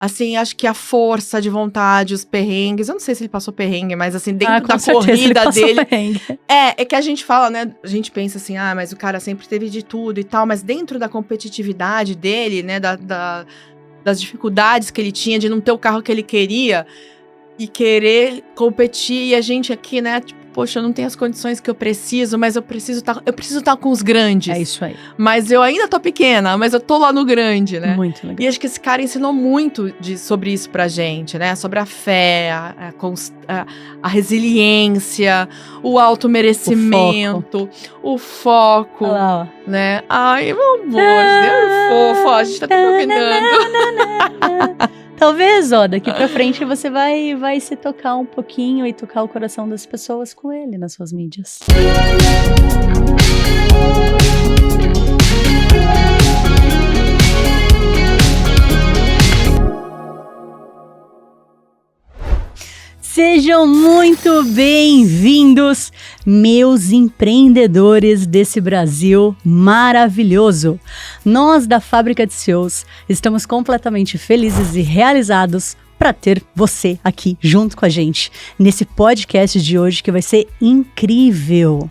Assim, acho que a força de vontade, os perrengues. Eu não sei se ele passou perrengue, mas assim, dentro da certeza, corrida ele dele. perrengue. É que a gente fala, né? A gente pensa assim, mas o cara sempre teve de tudo e tal. Mas dentro da competitividade dele, né? Das dificuldades que ele tinha de não ter o carro que ele queria e querer competir. E a gente aqui, né? Tipo, poxa, eu não tenho as condições que eu preciso, mas eu preciso estar com os grandes. É isso aí. Mas eu ainda tô pequena, mas eu tô lá no grande, né? Muito legal. E acho que esse cara ensinou muito sobre isso pra gente, né? Sobre a fé, a resiliência, o automerecimento, o foco, Olha lá, ó. né? Ai, meu amor, Deus fofo, a gente tá terminando. Talvez, ó, daqui pra frente você vai se tocar um pouquinho e tocar o coração das pessoas com ele nas suas mídias. Sejam muito bem-vindos, meus empreendedores desse Brasil maravilhoso. Nós da Fábrica de CEOs estamos completamente felizes e realizados para ter você aqui junto com a gente nesse podcast de hoje que vai ser incrível.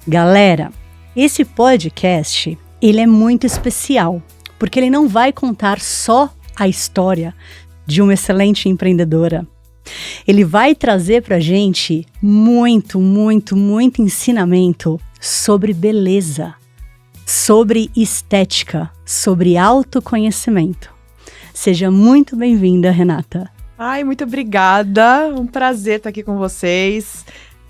Galera, esse podcast, ele é muito especial, porque ele não vai contar só a história de uma excelente empreendedora. Ele vai trazer pra gente muito ensinamento sobre beleza, sobre estética, sobre autoconhecimento. Seja muito bem-vinda, Renata. Ai, muito obrigada. Um prazer estar aqui com vocês.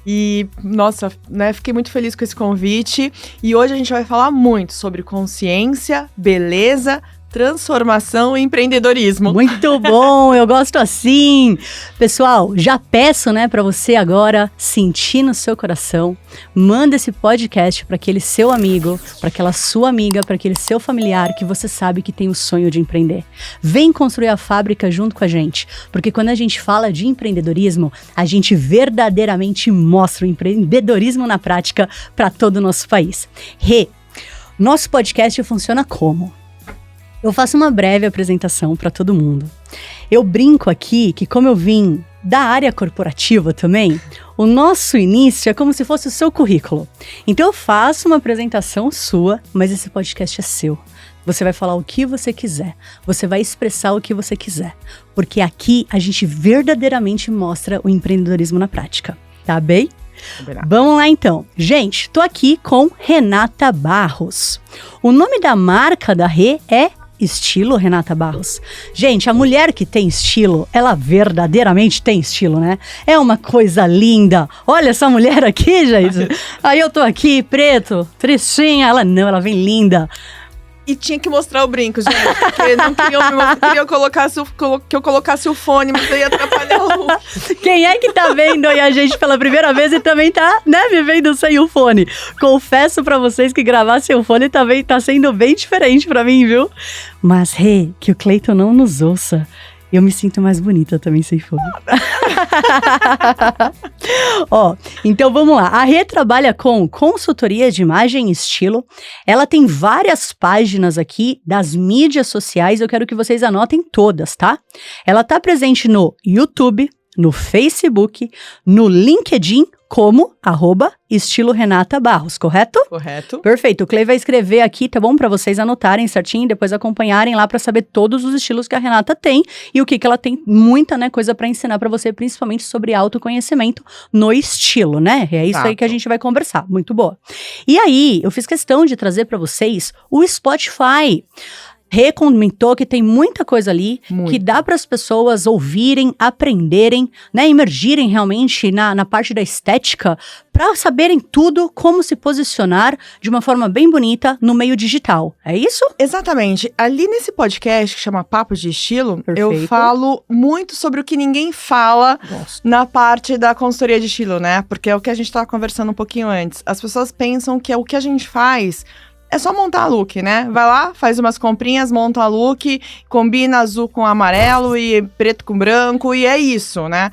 E, nossa, né, fiquei muito feliz com esse convite. E hoje a gente vai falar muito sobre consciência, beleza, transformação e empreendedorismo. Muito bom, eu gosto assim. Pessoal, já peço, né, para você agora sentir no seu coração, manda esse podcast para aquele seu amigo, para aquela sua amiga, para aquele seu familiar que você sabe que tem o sonho de empreender. Vem construir a fábrica junto com a gente, porque quando a gente fala de empreendedorismo, a gente verdadeiramente mostra o empreendedorismo na prática para todo o nosso país. Nosso podcast funciona como? Eu faço uma breve apresentação para todo mundo. Eu brinco aqui que, como eu vim da área corporativa também, o nosso início é como se fosse o seu currículo. Então eu faço uma apresentação sua, mas esse podcast é seu. Você vai falar o que você quiser, você vai expressar o que você quiser, porque aqui a gente verdadeiramente mostra o empreendedorismo na prática, tá bem? Vamos lá então. Gente, tô aqui com Renata Barros. O nome da marca da Rê é Estilo Renata Barros. Gente, a mulher que tem estilo, ela verdadeiramente tem estilo, né? É uma coisa linda. Olha essa mulher aqui, gente. Aí eu tô aqui, preto, tristinha. Ela vem linda. E tinha que mostrar o brinco, gente, porque não queriam que eu colocasse o fone, mas aí ia atrapalhar o... Quem é que tá vendo aí a gente pela primeira vez e também tá, né, me vendo sem o fone? Confesso pra vocês que gravar sem o fone também tá sendo bem diferente pra mim, viu? Mas, que o Cleiton não nos ouça. Eu me sinto mais bonita também sem fone. Ó, então vamos lá. A Rê trabalha com consultoria de imagem e estilo. Ela tem várias páginas aqui das mídias sociais. Eu quero que vocês anotem todas, tá? Ela tá presente no YouTube, no Facebook, no LinkedIn, como @estilo Renata Barros, correto? Correto. Perfeito. O Clay vai escrever aqui, tá bom? Pra vocês anotarem certinho e depois acompanharem lá pra saber todos os estilos que a Renata tem e o que ela tem muita, né, coisa pra ensinar pra você, principalmente sobre autoconhecimento no estilo, né? É isso aí que a gente vai conversar. Muito boa. E aí, eu fiz questão de trazer pra vocês o Spotify. Comentou que tem muita coisa ali que dá para as pessoas ouvirem, aprenderem, né, imergirem realmente na parte da estética para saberem tudo como se posicionar de uma forma bem bonita no meio digital. É isso? Exatamente. Ali nesse podcast que chama Papo de Estilo, Perfeito. Eu falo muito sobre o que ninguém fala na parte da consultoria de estilo, né? Porque é o que a gente estava conversando um pouquinho antes. As pessoas pensam que é o que a gente faz... É só montar look, né? Vai lá, faz umas comprinhas, monta look, combina azul com amarelo e preto com branco e é isso, né?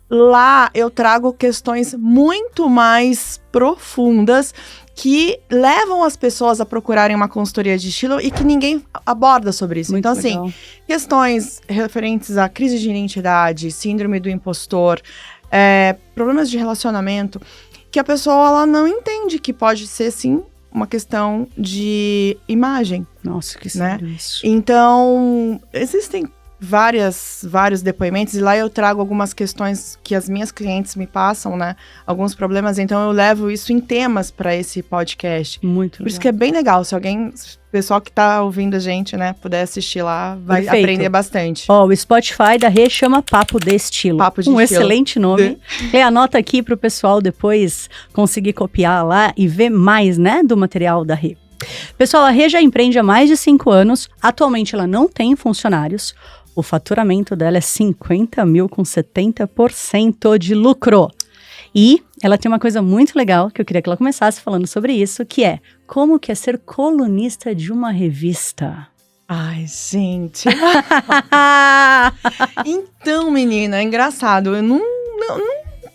Lá eu trago questões muito mais profundas que levam as pessoas a procurarem uma consultoria de estilo e que ninguém aborda sobre isso. Muito então, legal. assim, questões referentes à crise de identidade, síndrome do impostor, problemas de relacionamento, que a pessoa ela não entende que pode ser, sim, uma questão de imagem. Nossa, que né? sério isso. Então, existem vários depoimentos, e lá eu trago algumas questões que as minhas clientes me passam, né? Alguns problemas, então eu levo isso em temas para esse podcast. Muito Por legal. isso que é bem legal, se alguém, pessoal que tá ouvindo a gente, né, puder assistir lá, vai Perfeito. aprender bastante. Ó, o Spotify da Rê chama Papo de Estilo. Papo de um Estilo. Excelente nome. Anota aqui pro pessoal depois conseguir copiar lá e ver mais, né, do material da Rê. Pessoal, a Rê já empreende há mais de 5 anos. Atualmente ela não tem funcionários. O faturamento dela é 50 mil com 70% de lucro. E ela tem uma coisa muito legal que eu queria que ela começasse falando sobre isso, que é como que é ser colunista de uma revista. Ai, gente. Então, menina, é engraçado. Eu não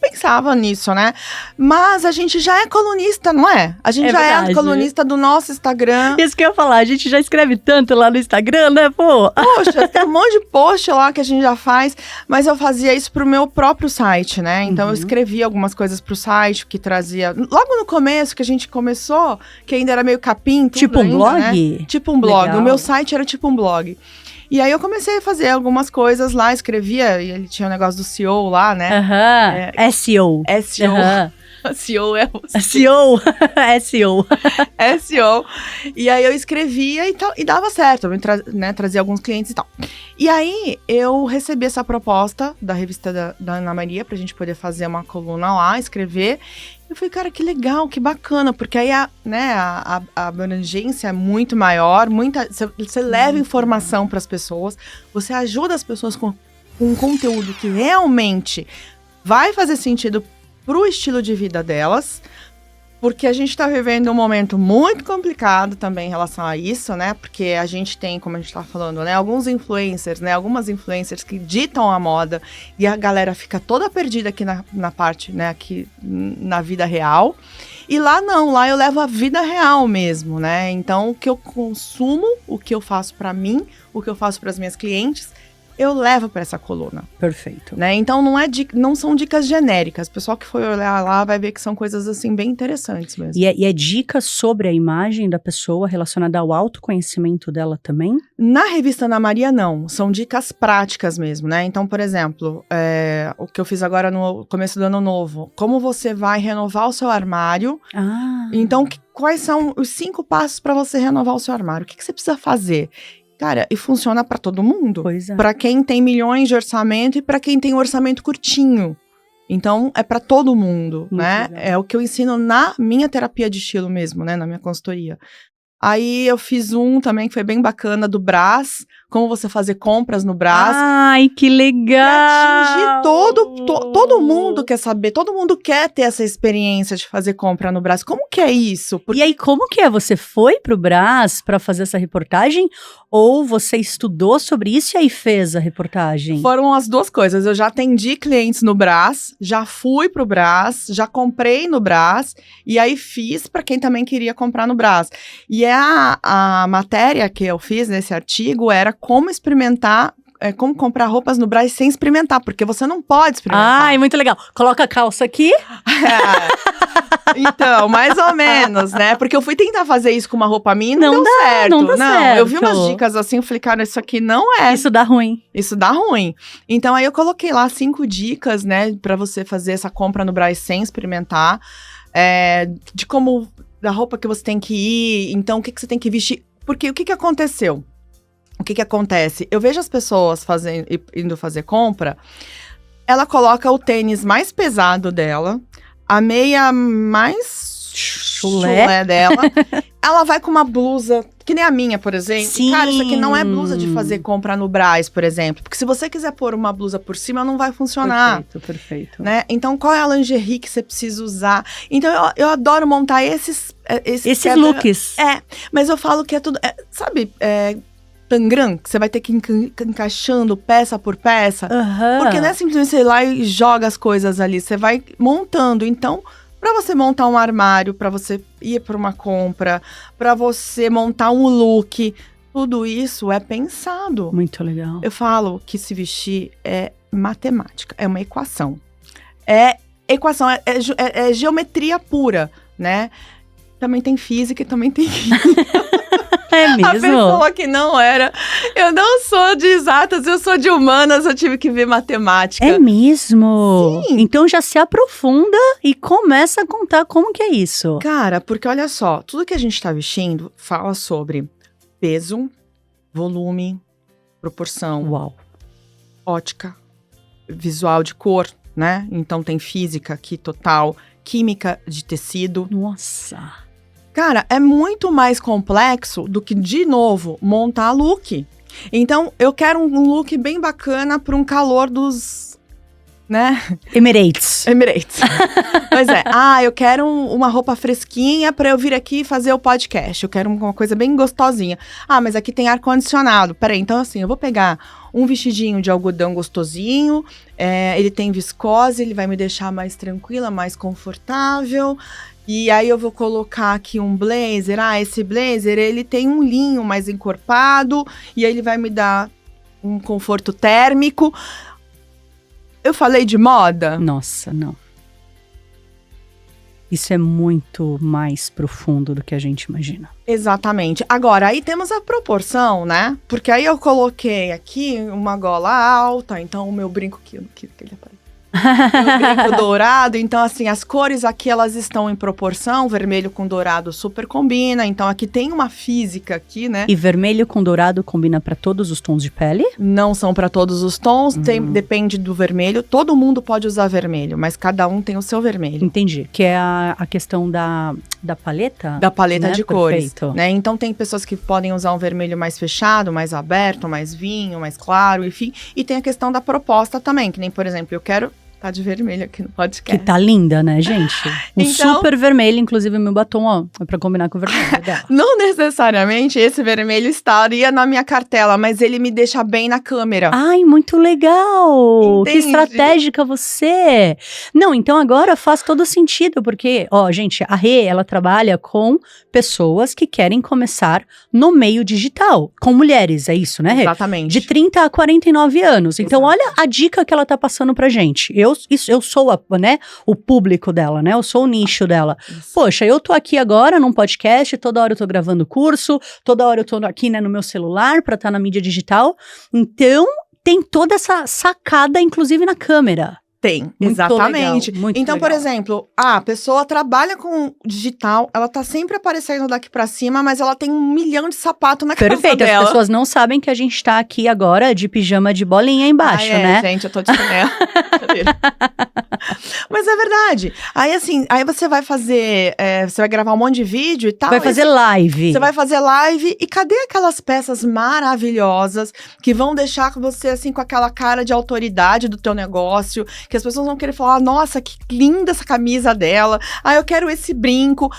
pensava nisso, né? Mas a gente já é colunista, não é? A gente já verdade. é colunista do nosso Instagram. Isso que eu ia falar, a gente já escreve tanto lá no Instagram, né, pô? Poxa, tem um monte de post lá que a gente já faz, mas eu fazia isso pro meu próprio site, né? Então eu escrevia algumas coisas pro site que trazia. Logo no começo que a gente começou, que ainda era meio capim, tudo Tipo um ainda, blog? né? Tipo um blog. Legal. O meu site era tipo um blog. E aí eu comecei a fazer algumas coisas lá, escrevia, e ele tinha o negócio do SEO lá, né? Aham, SEO. SEO. Aham. SEO é o SEO. SEO. SEO. E aí eu escrevia e tal, e dava certo, eu trazia alguns clientes e tal. E aí eu recebi essa proposta da revista da Ana Maria pra gente poder fazer uma coluna lá, escrever. Eu falei, cara, que legal, que bacana, porque aí a abrangência é muito maior, você leva informação para as pessoas, você ajuda as pessoas com um conteúdo que realmente vai fazer sentido pro estilo de vida delas, porque a gente tá vivendo um momento muito complicado também em relação a isso, né? Porque a gente tem, como a gente tá falando, né? Alguns influencers, né? Algumas influencers que ditam a moda e a galera fica toda perdida aqui na parte, né? Aqui na vida real. E lá não, lá eu levo a vida real mesmo, né? Então, o que eu consumo, o que eu faço pra mim, o que eu faço pras minhas clientes, eu levo para essa coluna. Perfeito. Né? Então não são dicas genéricas. O pessoal que for olhar lá vai ver que são coisas assim bem interessantes mesmo. E é dicas sobre a imagem da pessoa relacionada ao autoconhecimento dela também? Na revista Ana Maria, não. São dicas práticas mesmo, né? Então, por exemplo, o que eu fiz agora no começo do ano novo. Como você vai renovar o seu armário. Então, quais são os 5 passos para você renovar o seu armário? O que você precisa fazer? Cara, e funciona para todo mundo. Pois é. Para quem tem milhões de orçamento e para quem tem um orçamento curtinho. Então, é para todo mundo, Muito né? legal. É o que eu ensino na minha terapia de estilo mesmo, né? Na minha consultoria. Aí eu fiz um também que foi bem bacana do Brás, como você fazer compras no Brás. Ai, que legal! E atingir todo mundo quer saber, todo mundo quer ter essa experiência de fazer compra no Brás. Como que é isso? E aí, como que é? Você foi pro Brás para fazer essa reportagem? Ou você estudou sobre isso e aí fez a reportagem? Foram as duas coisas. Eu já atendi clientes no Brás, já fui pro Brás, já comprei no Brás e aí fiz para quem também queria comprar no Brás. E a matéria que eu fiz nesse artigo era como experimentar, como comprar roupas no Brás sem experimentar, porque você não pode experimentar. Ai, muito legal. Coloca a calça aqui. Então, mais ou menos, né? Porque eu fui tentar fazer isso com uma roupa minha e não deu certo. não dá certo. Eu vi umas dicas assim, eu falei, cara, isso aqui não é. Isso dá ruim. Isso dá ruim. Então, aí eu coloquei lá 5 dicas, né? Pra você fazer essa compra no Brás sem experimentar. De como, da roupa que você tem que ir. Então, o que você tem que vestir. Porque o que aconteceu? O que acontece? Eu vejo as pessoas indo fazer compra, ela coloca o tênis mais pesado dela, a meia mais chulé dela, ela vai com uma blusa, que nem a minha, por exemplo. Sim. Cara, isso aqui não é blusa de fazer compra no Brás, por exemplo, porque se você quiser pôr uma blusa por cima, não vai funcionar. Perfeito. Né? Então, qual é a lingerie que você precisa usar? Então, eu adoro montar esses looks. Mas eu falo que é tudo, sabe, tangram, que você vai ter que ir encaixando peça por peça. Uhum. Porque não é simplesmente você ir lá e joga as coisas ali, você vai montando. Então, Pra você montar um armário, pra você ir pra uma compra, pra você montar um look, tudo isso é pensado. Muito legal. Eu falo que se vestir é matemática, é uma equação. É equação, é geometria pura, né? Também tem física e também tem É mesmo? A pessoa que não era. Eu não sou de exatas, eu sou de humanas, eu tive que ver matemática. É mesmo? Sim. Então já se aprofunda e começa a contar como que é isso. Cara, porque olha só, tudo que a gente tá vestindo fala sobre peso, volume, proporção, Uau. ótica, visual de cor, né? Então tem física aqui total, química de tecido. Nossa. Cara, é muito mais complexo do que, de novo, montar look. Então, eu quero um look bem bacana para um calor dos, né? Emirates. Pois é. Eu quero uma roupa fresquinha para eu vir aqui fazer o podcast. Eu quero uma coisa bem gostosinha. Mas aqui tem ar-condicionado. Peraí, então assim, eu vou pegar um vestidinho de algodão gostosinho. Ele tem viscose, ele vai me deixar mais tranquila, mais confortável. E aí eu vou colocar aqui um blazer. Esse blazer, ele tem um linho mais encorpado. E aí ele vai me dar um conforto térmico. Eu falei de moda? Nossa, não. Isso é muito mais profundo do que a gente imagina. Exatamente. Agora, aí temos a proporção, né? Porque aí eu coloquei aqui uma gola alta, então o meu brinco aqui, eu não quis que ele apareça. Meu brinco dourado, então assim, as cores aqui elas estão em proporção, vermelho com dourado super combina, então aqui tem uma física aqui, né? E vermelho com dourado combina para todos os tons de pele? Não são para todos os tons, depende do vermelho, todo mundo pode usar vermelho, mas cada um tem o seu vermelho. Entendi, que é a questão da paleta? Da paleta, né, de cores, perfeito, né? Então tem pessoas que podem usar um vermelho mais fechado, mais aberto, mais vinho, mais claro, enfim. E tem a questão da proposta também, que nem, por exemplo, eu quero tá de vermelho aqui no podcast. Que tá linda, né, gente? Então, super vermelho, inclusive meu batom, ó, é pra combinar com o vermelho dela. Não necessariamente esse vermelho estaria na minha cartela, mas ele me deixa bem na câmera. Ai, muito legal! Entende? Que estratégica você! Não, então agora faz todo sentido, porque, ó, gente, a Rê, ela trabalha com pessoas que querem começar no meio digital, com mulheres, é isso, né, Rê? Exatamente. De 30 a 49 anos. Então, Exato. olha a dica que ela tá passando pra gente. Eu sou né, o público dela, né? Eu sou o nicho dela. Isso. Poxa, eu tô aqui agora num podcast, toda hora eu tô gravando curso, toda hora eu tô aqui, né, no meu celular pra estar na mídia digital. Então, tem toda essa sacada, inclusive na câmera. Tem, Muito exatamente. legal, muito então, legal. por exemplo, a pessoa trabalha com digital, ela tá sempre aparecendo daqui pra cima, mas ela tem 1 milhão de sapato na casa Perfeito, dela. as pessoas não sabem que a gente tá aqui agora de pijama de bolinha embaixo, né? Gente, eu tô de chinelo. Mas é verdade. Aí, assim, aí você vai fazer, você vai gravar um monte de vídeo e tal. Vai fazer live. Você vai fazer live e cadê aquelas peças maravilhosas que vão deixar você, assim, com aquela cara de autoridade do teu negócio, que as pessoas vão querer falar, nossa, que linda essa camisa dela, eu quero esse brinco.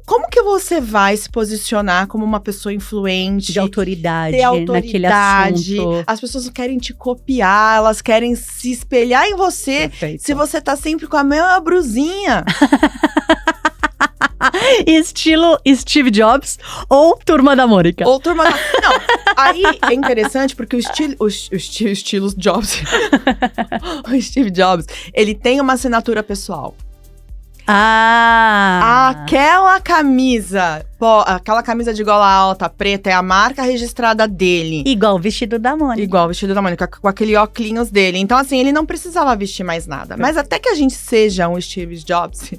Como que você vai se posicionar como uma pessoa influente? De autoridade, ter autoridade naquele assunto. As pessoas querem te copiar, elas querem se espelhar em você. Perfeito. Se você tá sempre com a mesma brusinha. Estilo Steve Jobs ou Turma da Mônica. Ou turma. Não, aí é interessante porque o estilo Jobs. O Steve Jobs, ele tem uma assinatura pessoal. Aquela camisa de gola alta, preta, é a marca registrada dele. Igual o vestido da Mônica. Igual o vestido da Mônica, com aquele óculos dele. Então, assim, ele não precisava vestir mais nada. Mas até que a gente seja um Steve Jobs,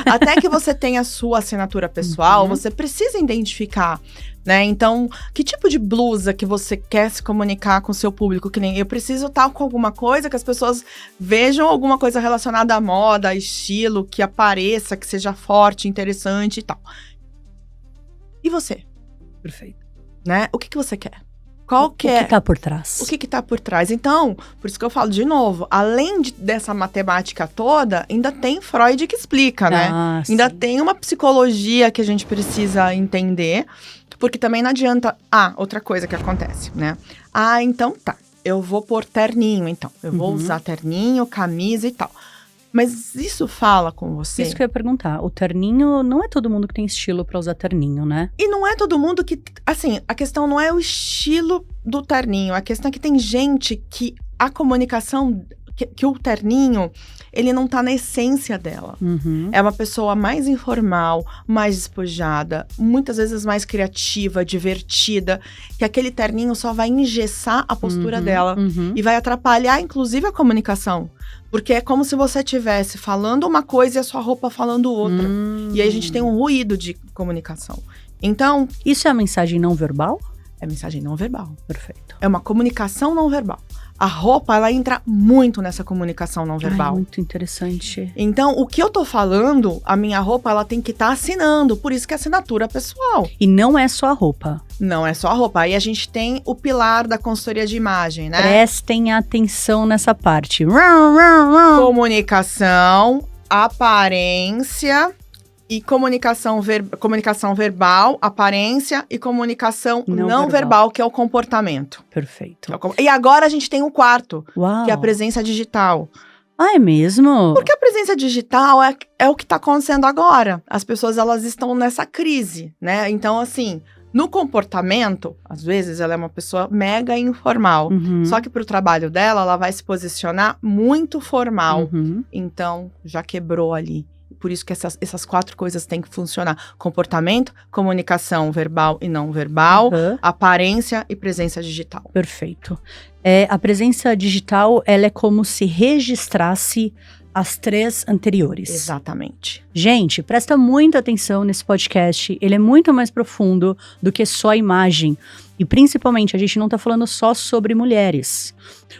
até que você tenha a sua assinatura pessoal, você precisa identificar, né? Então, que tipo de blusa que você quer se comunicar com o seu público? Que nem eu preciso estar com alguma coisa que as pessoas vejam alguma coisa relacionada à moda, a estilo, que apareça, que seja forte, interessante e tal. E você? Perfeito. Né? O que você quer? O que tá por trás? O que tá por trás? Então, por isso que eu falo de novo, além dessa matemática toda, ainda tem Freud que explica, né? Ainda tem uma psicologia que a gente precisa entender, porque também não adianta... outra coisa que acontece, né? Então tá, eu vou pôr terninho, então. Eu vou usar terninho, camisa e tal. Mas isso fala com você. Isso que eu ia perguntar. O terninho, não é todo mundo que tem estilo pra usar terninho, né? E não é todo mundo que... Assim, a questão não é o estilo do terninho. A questão é que tem gente que a comunicação... Que o terninho, ele não tá na essência dela. Uhum. É uma pessoa mais informal, mais despojada, muitas vezes mais criativa, divertida, que aquele terninho só vai engessar a postura dela e vai atrapalhar, inclusive, a comunicação. Porque é como se você estivesse falando uma coisa e a sua roupa falando outra. E aí a gente tem um ruído de comunicação. Então... Isso é a mensagem não verbal? É mensagem não verbal. Perfeito. É uma comunicação não verbal. A roupa, ela entra muito nessa comunicação não verbal. Ai, muito interessante. Então, o que eu tô falando, a minha roupa, ela tem que estar assinando. Por isso que é assinatura pessoal. E não é só a roupa. Não é só a roupa. Aí a gente tem o pilar da consultoria de imagem, né? Prestem atenção nessa parte. Comunicação, aparência e comunicação verbal, aparência e comunicação não verbal, que é o comportamento. Perfeito. E agora a gente tem o quarto, Uau. que é a presença digital. Ah, é mesmo? Porque a presença digital é o que está acontecendo agora. As pessoas, elas estão nessa crise, né? Então, assim, no comportamento, às vezes ela é uma pessoa mega informal. Só que para o trabalho dela, ela vai se posicionar muito formal. Então, já quebrou ali. Por isso que essas 4 coisas têm que funcionar. Comportamento, comunicação verbal e não verbal, aparência e presença digital. Perfeito. A presença digital, ela é como se registrasse as 3 anteriores. Exatamente. Gente, presta muita atenção nesse podcast. Ele é muito mais profundo do que só a imagem. E principalmente, a gente não tá falando só sobre mulheres.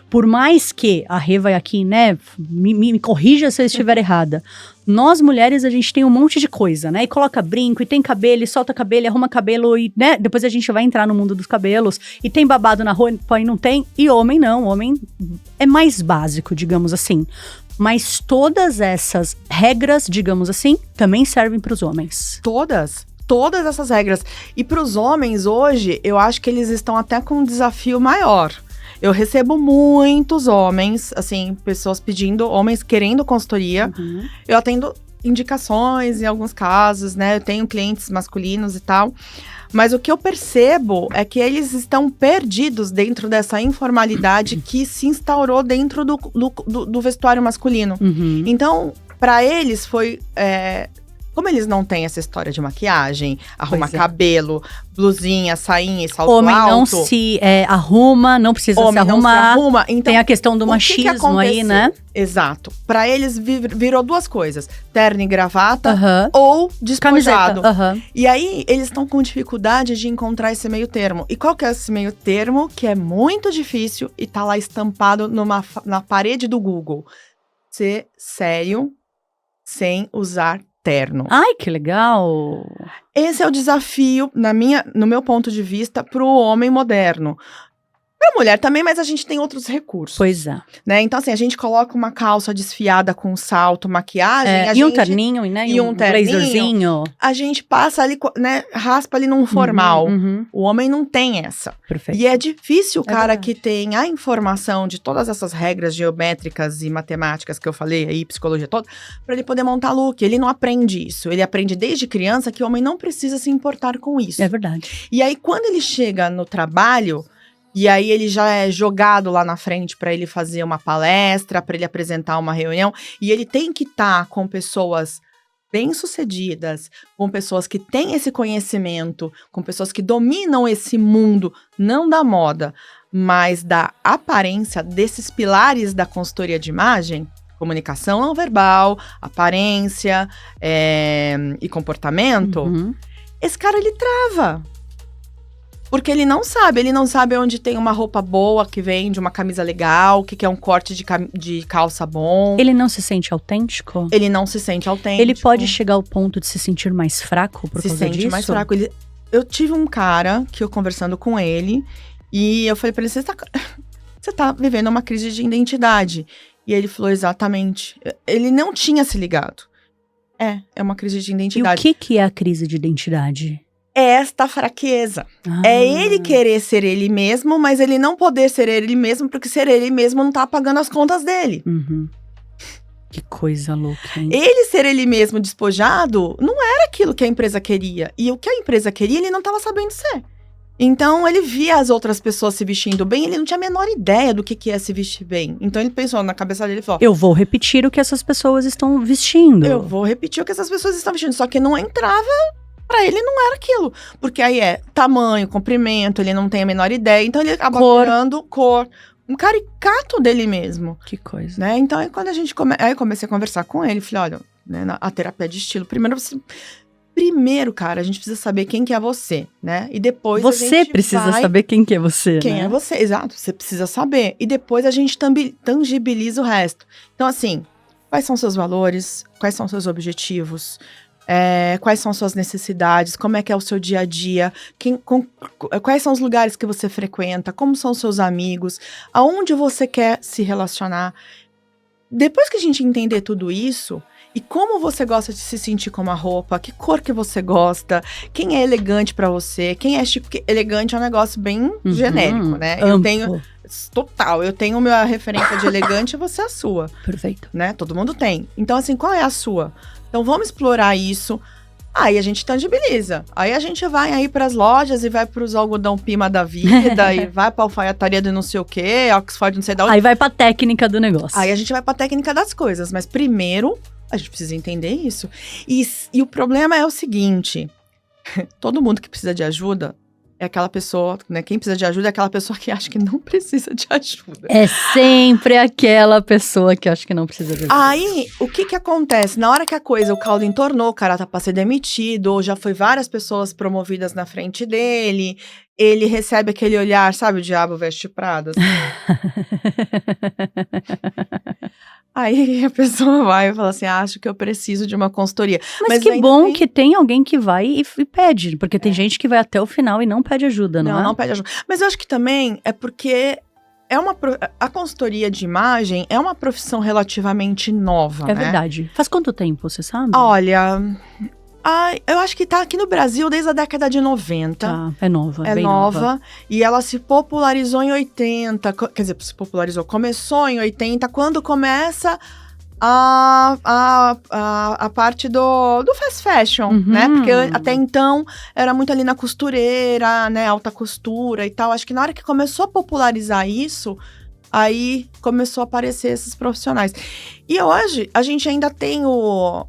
Por mais que a Rê vai aqui, né, me corrija se eu estiver errada. Nós, mulheres, a gente tem um monte de coisa, né? E coloca brinco, e tem cabelo, e solta cabelo, e arruma cabelo, e, né? Depois a gente vai entrar no mundo dos cabelos. E tem babado na roupa, e não tem. E homem não, homem é mais básico, digamos assim. Mas todas essas regras, digamos assim, também servem para os homens. Todas essas regras. E para os homens hoje, eu acho que eles estão até com um desafio maior. Eu recebo muitos homens, assim, pessoas pedindo, homens querendo consultoria. Eu atendo indicações em alguns casos, né? Eu tenho clientes masculinos e tal. Mas o que eu percebo é que eles estão perdidos dentro dessa informalidade que se instaurou dentro do vestuário masculino. Então, para eles foi... Como eles não têm essa história de maquiagem, arruma cabelo, blusinha, sainha e salto homem alto... não se arruma, não precisa se arrumar. Não se arruma. Então, tem a questão do machismo aí, né? Exato. Pra eles virou 2 coisas. Terno e gravata ou despojado. E aí, eles estão com dificuldade de encontrar esse meio termo. E qual que é esse meio termo? Que é muito difícil e tá lá estampado na parede do Google. Ser sério sem usar terno. Ai, que legal! Esse é o desafio, no meu ponto de vista, para o homem moderno. Para a mulher também, mas a gente tem outros recursos. Pois é. Né? Então, assim, a gente coloca uma calça desfiada com salto, maquiagem. Um terninho, né? E um blazerzinho. A gente passa ali, né? Raspa ali num formal. O homem não tem essa. Perfeito. E é difícil o cara que tem a informação de todas essas regras geométricas e matemáticas que eu falei aí, psicologia toda, para ele poder montar look. Ele não aprende isso. Ele aprende desde criança que o homem não precisa se importar com isso. É verdade. E aí, quando ele chega no trabalho... E aí ele já é jogado lá na frente para ele fazer uma palestra, para ele apresentar uma reunião. E ele tem que estar com pessoas bem-sucedidas, com pessoas que têm esse conhecimento, com pessoas que dominam esse mundo, não da moda, mas da aparência, desses pilares da consultoria de imagem. Comunicação não verbal, aparência e comportamento. Esse cara, ele trava. Porque ele não sabe onde tem uma roupa boa que vende, uma camisa legal, o que é um corte de calça bom. Ele não se sente autêntico? Ele não se sente autêntico. Ele pode chegar ao ponto de se sentir mais fraco por causa disso? Se sente mais fraco. Eu tive um cara que eu conversando com ele, e eu falei pra ele, você tá vivendo uma crise de identidade. E ele falou exatamente. Ele não tinha se ligado. É uma crise de identidade. E o que é a crise de identidade? É esta fraqueza. É ele querer ser ele mesmo, mas ele não poder ser ele mesmo, porque ser ele mesmo não tá pagando as contas dele. Que coisa louca, hein? Ele ser ele mesmo despojado não era aquilo que a empresa queria. E o que a empresa queria, ele não estava sabendo ser. Então, ele via as outras pessoas se vestindo bem, ele não tinha a menor ideia do que é se vestir bem. Então, ele pensou na cabeça dele e falou: eu vou repetir o que essas pessoas estão vestindo. eu vou repetir o que essas pessoas estão vestindo. Só que não entrava, pra ele não era aquilo. Porque aí é tamanho, comprimento, ele não tem a menor ideia. Então, ele acaba virando cor. Um caricato dele mesmo. Que coisa. Né? Então, aí quando aí eu comecei a conversar com ele, falei: olha, né, a terapia de estilo, Primeiro, cara, a gente precisa saber quem que é você, né? E depois você precisa saber quem que é você, Quem né? é você, exato. Você precisa saber. E depois a gente tangibiliza o resto. Então, assim, quais são seus valores? Quais são seus objetivos? Quais são suas necessidades? Como é que é o seu dia a dia? Quais são os lugares que você frequenta? Como são os seus amigos? Aonde você quer se relacionar? Depois que a gente entender tudo isso... E como você gosta de se sentir com uma roupa, que cor que você gosta, quem é elegante pra você, quem é chique, porque elegante é um negócio bem genérico, né? Amplo. Eu tenho minha referência de elegante e você a sua. Perfeito. Né? Todo mundo tem. Então, assim, qual é a sua? Então, vamos explorar isso. Aí a gente tangibiliza. Aí a gente vai aí pras lojas e vai pros algodão pima da vida e vai pra alfaiataria de não sei o quê, Oxford não sei da onde. Aí vai pra técnica do negócio. Aí a gente vai pra técnica das coisas. Mas primeiro... a gente precisa entender isso. E o problema é o seguinte: todo mundo que precisa de ajuda é aquela pessoa, né? Quem precisa de ajuda é aquela pessoa que acha que não precisa de ajuda. É sempre aquela pessoa que acha que não precisa de ajuda. Aí, o que acontece? Na hora que o caldo entornou, o cara tá pra ser demitido, ou já foi várias pessoas promovidas na frente dele, ele recebe aquele olhar, sabe, o diabo veste Prada? Aí a pessoa vai e fala assim: acho que eu preciso de uma consultoria. Mas que bom que tem alguém que vai e pede. Porque tem gente que vai até o final e não pede ajuda, não é? Não pede ajuda. Mas eu acho que também é porque a consultoria de imagem é uma profissão relativamente nova, É né? verdade. Faz quanto tempo, você sabe? Olha... eu acho que tá aqui no Brasil desde a década de 90. Tá, é nova. É bem nova. E ela se popularizou em 80. Quer dizer, começou em 80, quando começa a parte do fast fashion, né? Porque até então era muito ali na costureira, né? Alta costura e tal. Acho que na hora que começou a popularizar isso, aí começou a aparecer esses profissionais. E hoje, a gente ainda tem o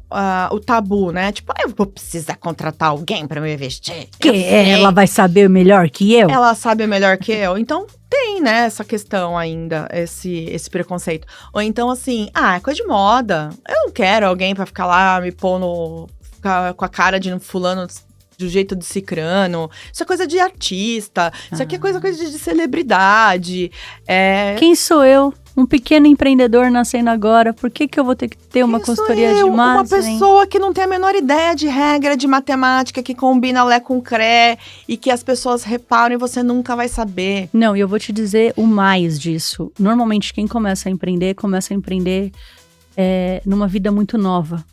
tabu, né? Tipo, eu vou precisar contratar alguém pra me vestir. Ela vai saber melhor que eu? Ela sabe melhor que eu. Então, tem, né, essa questão ainda, esse preconceito. Ou então, assim, é coisa de moda. Eu não quero alguém pra ficar lá me pondo com a cara de fulano do jeito de cicrano. Isso é coisa de artista. Isso aqui é coisa de celebridade. Quem sou eu? Um pequeno empreendedor nascendo agora, por que eu vou ter que ter uma consultoria de imagem? Uma pessoa que não tem a menor ideia de regra de matemática, que combina Lé com Cré e que as pessoas reparam e você nunca vai saber. Não, e eu vou te dizer o mais disso. Normalmente quem começa a empreender numa vida muito nova.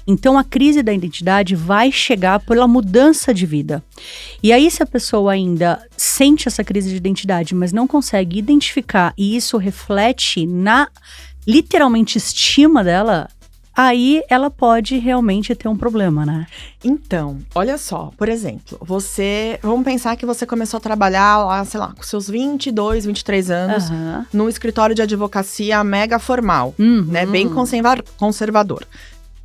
Então a crise da identidade vai chegar pela mudança de vida. E aí, se a pessoa ainda sente essa crise de identidade, mas não consegue identificar e isso reflete na literalmente estima dela, aí ela pode realmente ter um problema, né? Então, olha só, por exemplo, vamos pensar que você começou a trabalhar lá, sei lá, com seus 22, 23 anos, num escritório de advocacia mega formal, né? Bem conservador.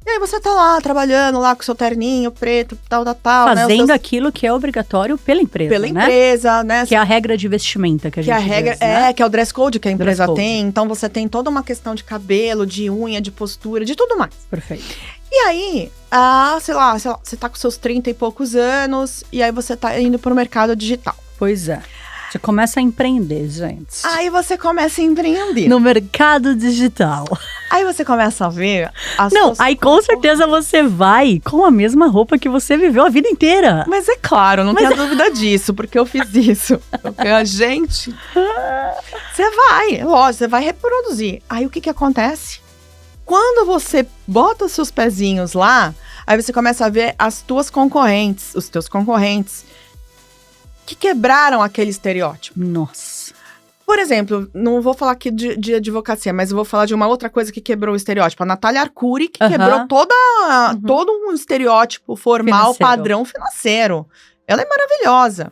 E aí você tá lá, trabalhando lá com seu terninho preto, tal, fazendo aquilo que é obrigatório pela empresa, Pela empresa, né? Que é a regra de vestimenta que a gente que é o dress code que a empresa tem. Então você tem toda uma questão de cabelo, de unha, de postura, de tudo mais. Perfeito. E aí, sei lá, você tá com seus 30 e poucos anos, e aí você tá indo pro mercado digital. Pois é. Você começa a empreender, gente. Aí você começa a empreender. No mercado digital. Aí você começa a ver... aí com certeza você vai com a mesma roupa que você viveu a vida inteira. Mas é claro, não tenha dúvida disso, porque eu fiz isso. Porque a gente... Você vai reproduzir. Aí o que acontece? Quando você bota os seus pezinhos lá, aí você começa a ver os teus concorrentes, que quebraram aquele estereótipo. Nossa. Por exemplo, não vou falar aqui de advocacia, mas eu vou falar de uma outra coisa que quebrou o estereótipo. A Natália Arcuri, que quebrou todo um estereótipo formal, padrão financeiro. Ela é maravilhosa.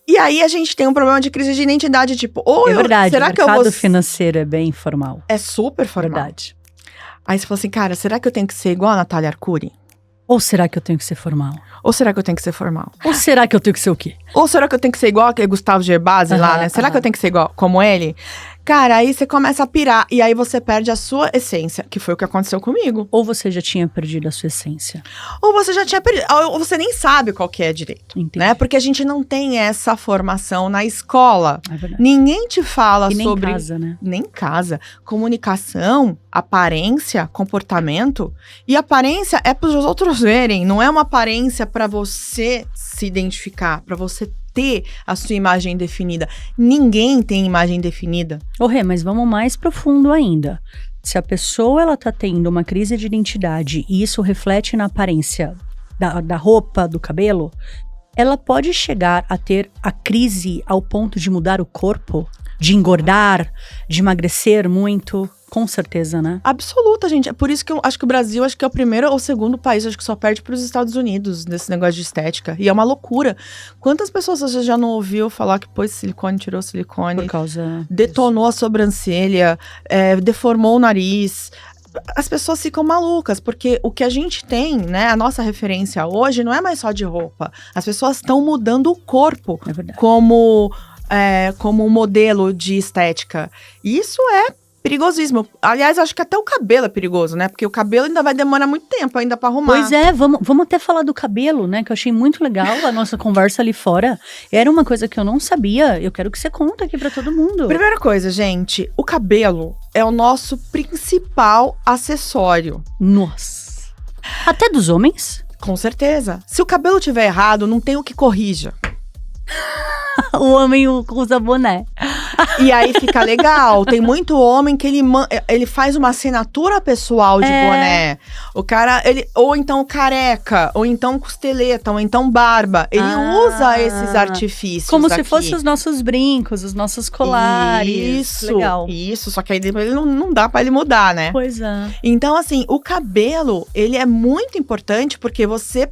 E aí a gente tem um problema de crise de identidade, tipo... É verdade, será o mercado financeiro é bem formal. É super formal. Verdade. Aí você fala assim, cara, será que eu tenho que ser igual a Natália Arcuri? Ou será que eu tenho que ser formal? Ou será que eu tenho que ser formal? Ou será que eu tenho que ser o quê? Ou será que eu tenho que ser igual aquele Gustavo Gerbasi lá, né? Será que eu tenho que ser igual como ele? Cara, aí você começa a pirar. E aí você perde a sua essência, que foi o que aconteceu comigo. Ou você já tinha perdido a sua essência. Ou você já tinha perdido. Ou você nem sabe qual que é direito. Entendi. Né? Porque a gente não tem essa formação na escola. É verdade. Ninguém te fala e nem sobre... Nem casa, né? Nem casa. Comunicação, aparência, comportamento. E aparência é para os outros verem. Não é uma aparência para você se identificar, para você ter a sua imagem definida. Ninguém tem imagem definida. Rê, mas vamos mais profundo ainda. Se a pessoa ela tá tendo uma crise de identidade e isso reflete na aparência da roupa, do cabelo, ela pode chegar a ter a crise ao ponto de mudar o corpo, de engordar, de emagrecer muito. Com certeza, né? Absoluta, gente. É por isso que eu acho que o Brasil é o primeiro ou segundo país, acho que só perde para os Estados Unidos nesse negócio de estética. E é uma loucura. Quantas pessoas você já não ouviu falar que pôs silicone, tirou silicone? Por causa detonou a sobrancelha, deformou o nariz. As pessoas ficam malucas, porque o que a gente tem, né, a nossa referência hoje não é mais só de roupa. As pessoas estão mudando o corpo como um modelo de estética. E isso é perigosíssimo. Aliás, acho que até o cabelo é perigoso, né? Porque o cabelo ainda vai demorar muito tempo ainda pra arrumar. Pois é, vamos até falar do cabelo, né? Que eu achei muito legal a nossa conversa ali fora. Era uma coisa que eu não sabia. Eu quero que você conte aqui pra todo mundo. Primeira coisa, gente. O cabelo é o nosso principal acessório. Nossa. Até dos homens? Com certeza. Se o cabelo estiver errado, não tem o que corrija. O homem usa boné. E aí fica legal. Tem muito homem que ele faz uma assinatura pessoal de boné. O cara, ou então careca, ou então costeleta, ou então barba. Ele usa esses artifícios como aqui. Se fossem os nossos brincos, os nossos colares. Isso, legal. Isso. Só que aí ele não dá pra ele mudar, né? Pois é. Então, assim, o cabelo, ele é muito importante porque você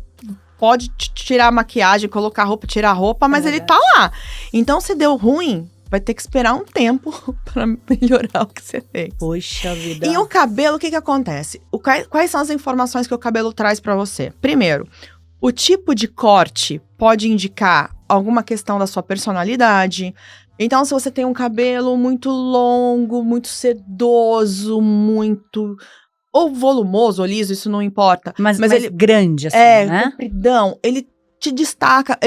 pode tirar a maquiagem, colocar a roupa, tirar a roupa, mas ele tá lá. Então, se deu ruim, vai ter que esperar um tempo pra melhorar o que você fez. Poxa vida. E o cabelo, o que acontece? Quais são as informações que o cabelo traz pra você? Primeiro, o tipo de corte pode indicar alguma questão da sua personalidade. Então, se você tem um cabelo muito longo, muito sedoso, muito... ou volumoso, ou liso, isso não importa. Mas ele grande, assim, né? Compridão, ele destaca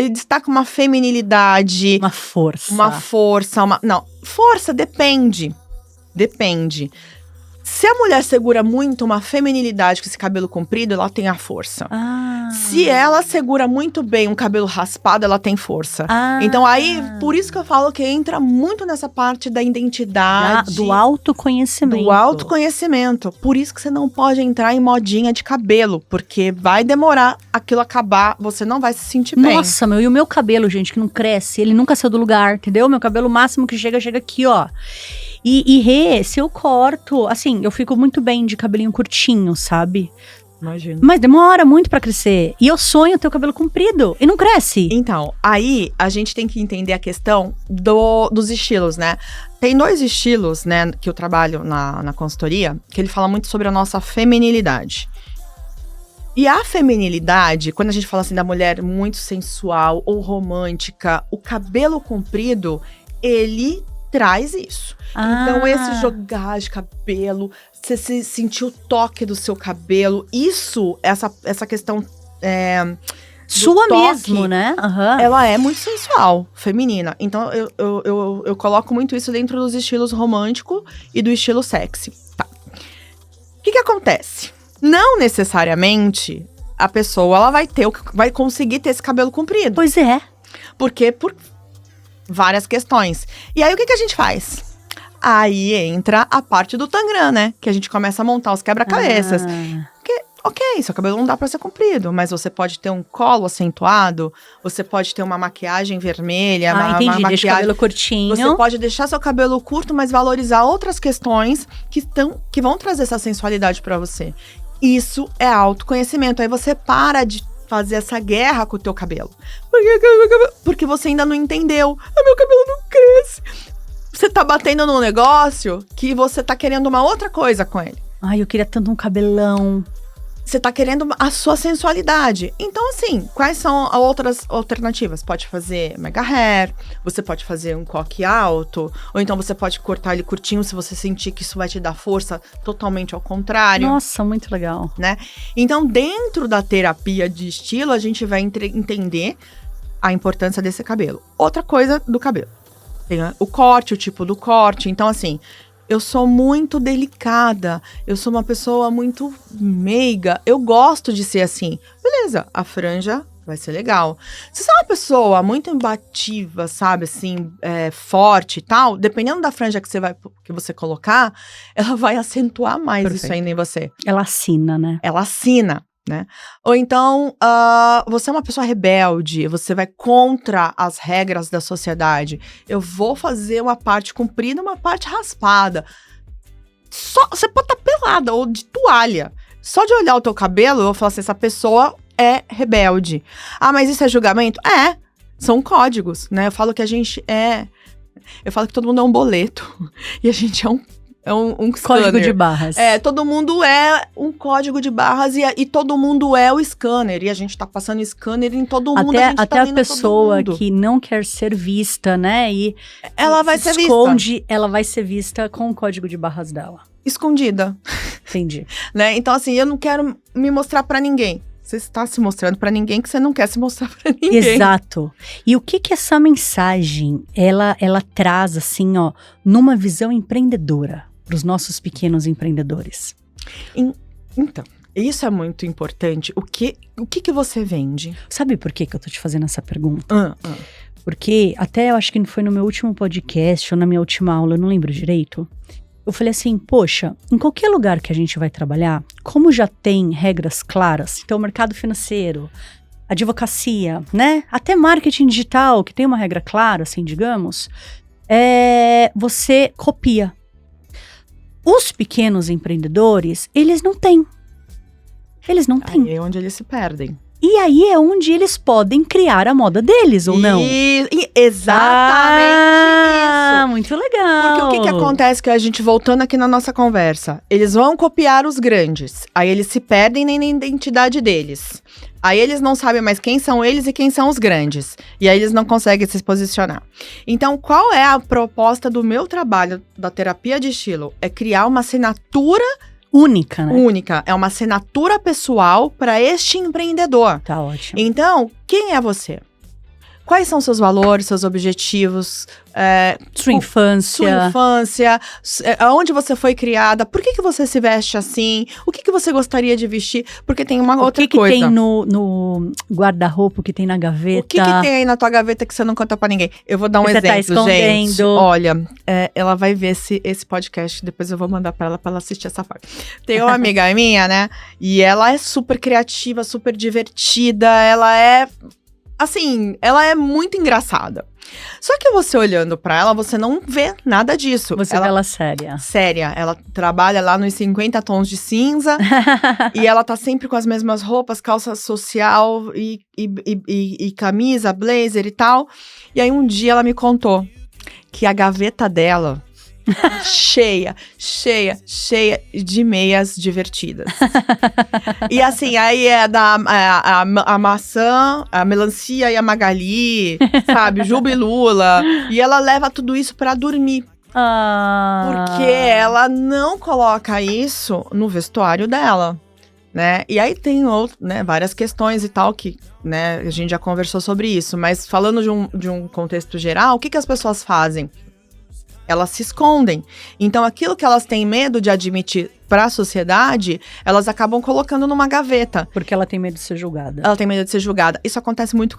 uma feminilidade. Uma força. Não, força depende. Se a mulher segura muito uma feminilidade com esse cabelo comprido, ela tem a força. Se ela segura muito bem um cabelo raspado, ela tem força. Então aí, por isso que eu falo que entra muito nessa parte da identidade. Do autoconhecimento. Do autoconhecimento. Por isso que você não pode entrar em modinha de cabelo, porque vai demorar aquilo acabar, você não vai se sentir bem. Nossa, e o meu cabelo, gente, que não cresce, ele nunca saiu do lugar, entendeu? Meu cabelo máximo que chega aqui, ó. E se eu corto, assim, eu fico muito bem de cabelinho curtinho, sabe? Imagina. Mas demora muito pra crescer. E eu sonho ter o cabelo comprido e não cresce. Então, aí a gente tem que entender a questão dos estilos, né? Tem 2 estilos, né, que eu trabalho na consultoria, que ele fala muito sobre a nossa feminilidade. E a feminilidade, quando a gente fala assim da mulher muito sensual ou romântica, o cabelo comprido, ele traz isso. Então, esse jogar de cabelo, você sentir o toque do seu cabelo, isso, essa questão sua toque, mesmo, né? Ela é muito sensual, feminina. Então, eu coloco muito isso dentro dos estilos romântico e do estilo sexy. Tá. O que acontece? Não necessariamente a pessoa ela vai conseguir ter esse cabelo comprido. Pois é. Porque por várias questões. E aí, o que a gente faz? Aí entra a parte do Tangram, né? Que a gente começa a montar os quebra-cabeças. Porque Ok, seu cabelo não dá pra ser comprido, mas você pode ter um colo acentuado, você pode ter uma maquiagem vermelha, Entendi, deixa o cabelo curtinho. Você pode deixar seu cabelo curto, mas valorizar outras questões que vão trazer essa sensualidade pra você. Isso é autoconhecimento. Aí você para de fazer essa guerra com o teu cabelo. Porque você ainda não entendeu. Meu cabelo não cresce. Você tá batendo num negócio que você tá querendo uma outra coisa com ele. Ai, eu queria tanto um cabelão. Você tá querendo a sua sensualidade. Então, assim, quais são as outras alternativas? Pode fazer mega hair, você pode fazer um coque alto, ou então você pode cortar ele curtinho se você sentir que isso vai te dar força, totalmente ao contrário. Nossa, muito legal. Né? Então, dentro da terapia de estilo, a gente vai entender a importância desse cabelo. Outra coisa do cabelo. Tem o corte, o tipo do corte. Então, assim, eu sou muito delicada, eu sou uma pessoa muito meiga, eu gosto de ser assim. Beleza, a franja vai ser legal. Se você é uma pessoa muito imbatível, sabe, assim, forte e tal, dependendo da franja que você colocar, ela vai acentuar mais Perfeito. isso ainda em você. Ela assina, né? Ela assina. Né? Ou então, você é uma pessoa rebelde, você vai contra as regras da sociedade. Eu vou fazer uma parte comprida e uma parte raspada. Você pode estar pelada ou de toalha. Só de olhar o teu cabelo, eu vou falar assim, essa pessoa é rebelde. Mas isso é julgamento? São códigos, né? Eu falo que a gente eu falo que todo mundo é um boleto. E a gente é um código scanner. De barras. Todo mundo é um código de barras e todo mundo é o scanner. E a gente tá passando scanner em todo mundo. Até a pessoa que não quer ser vista, né? E ela vai ser vista. Ela vai ser vista com o código de barras dela. Escondida. Entendi. Né? Então, assim, eu não quero me mostrar pra ninguém. Você está se mostrando pra ninguém que você não quer se mostrar pra ninguém. Exato. E o que essa mensagem, ela traz, assim, ó, numa visão empreendedora para os nossos pequenos empreendedores? Então, isso é muito importante. O que você vende? Sabe por que eu tô te fazendo essa pergunta? Porque até eu acho que foi no meu último podcast ou na minha última aula, eu não lembro direito. Eu falei assim, poxa, em qualquer lugar que a gente vai trabalhar, como já tem regras claras, então mercado financeiro, advocacia, né? Até marketing digital, que tem uma regra clara, assim, digamos, você copia. Os pequenos empreendedores, eles não têm. Eles não têm. Aí é onde eles se perdem. E aí é onde eles podem criar a moda deles, ou não? Exatamente isso. Muito legal. Porque o que acontece que a gente, voltando aqui na nossa conversa, eles vão copiar os grandes, aí eles se perdem na identidade deles. Aí eles não sabem mais quem são eles e quem são os grandes. E aí eles não conseguem se posicionar. Então, qual é a proposta do meu trabalho da terapia de estilo? É criar uma assinatura única, né? Única. É uma assinatura pessoal para este empreendedor. Tá ótimo. Então, quem é você? Quais são seus valores, seus objetivos? Sua infância. Aonde você foi criada? Por que você se veste assim? O que você gostaria de vestir? Porque tem uma outra coisa. O que tem no guarda-roupa, o que tem na gaveta? O que tem aí na tua gaveta que você não conta pra ninguém? Eu vou dar um exemplo, tá escondendo. Gente. Olha, ela vai ver esse podcast, depois eu vou mandar pra ela assistir essa parte. Tem uma amiga minha, né? E ela é super criativa, super divertida, ela é... Assim, ela é muito engraçada. Só que você olhando pra ela, você não vê nada disso. Você vê ela séria. Séria. Ela trabalha lá nos 50 tons de cinza. E ela tá sempre com as mesmas roupas, calça social e camisa, blazer e tal. E aí um dia ela me contou que a gaveta dela... cheia de meias divertidas. E assim, aí a maçã, a melancia e a Magali, sabe, Juba e Lula. E ela leva tudo isso pra dormir. Porque ela não coloca isso no vestuário dela, né? E aí tem várias questões e tal que, né, a gente já conversou sobre isso. Mas falando de um contexto geral, o que as pessoas fazem? Elas se escondem. Então, aquilo que elas têm medo de admitir para a sociedade, elas acabam colocando numa gaveta. Porque ela tem medo de ser julgada. Ela tem medo de ser julgada. Isso acontece muito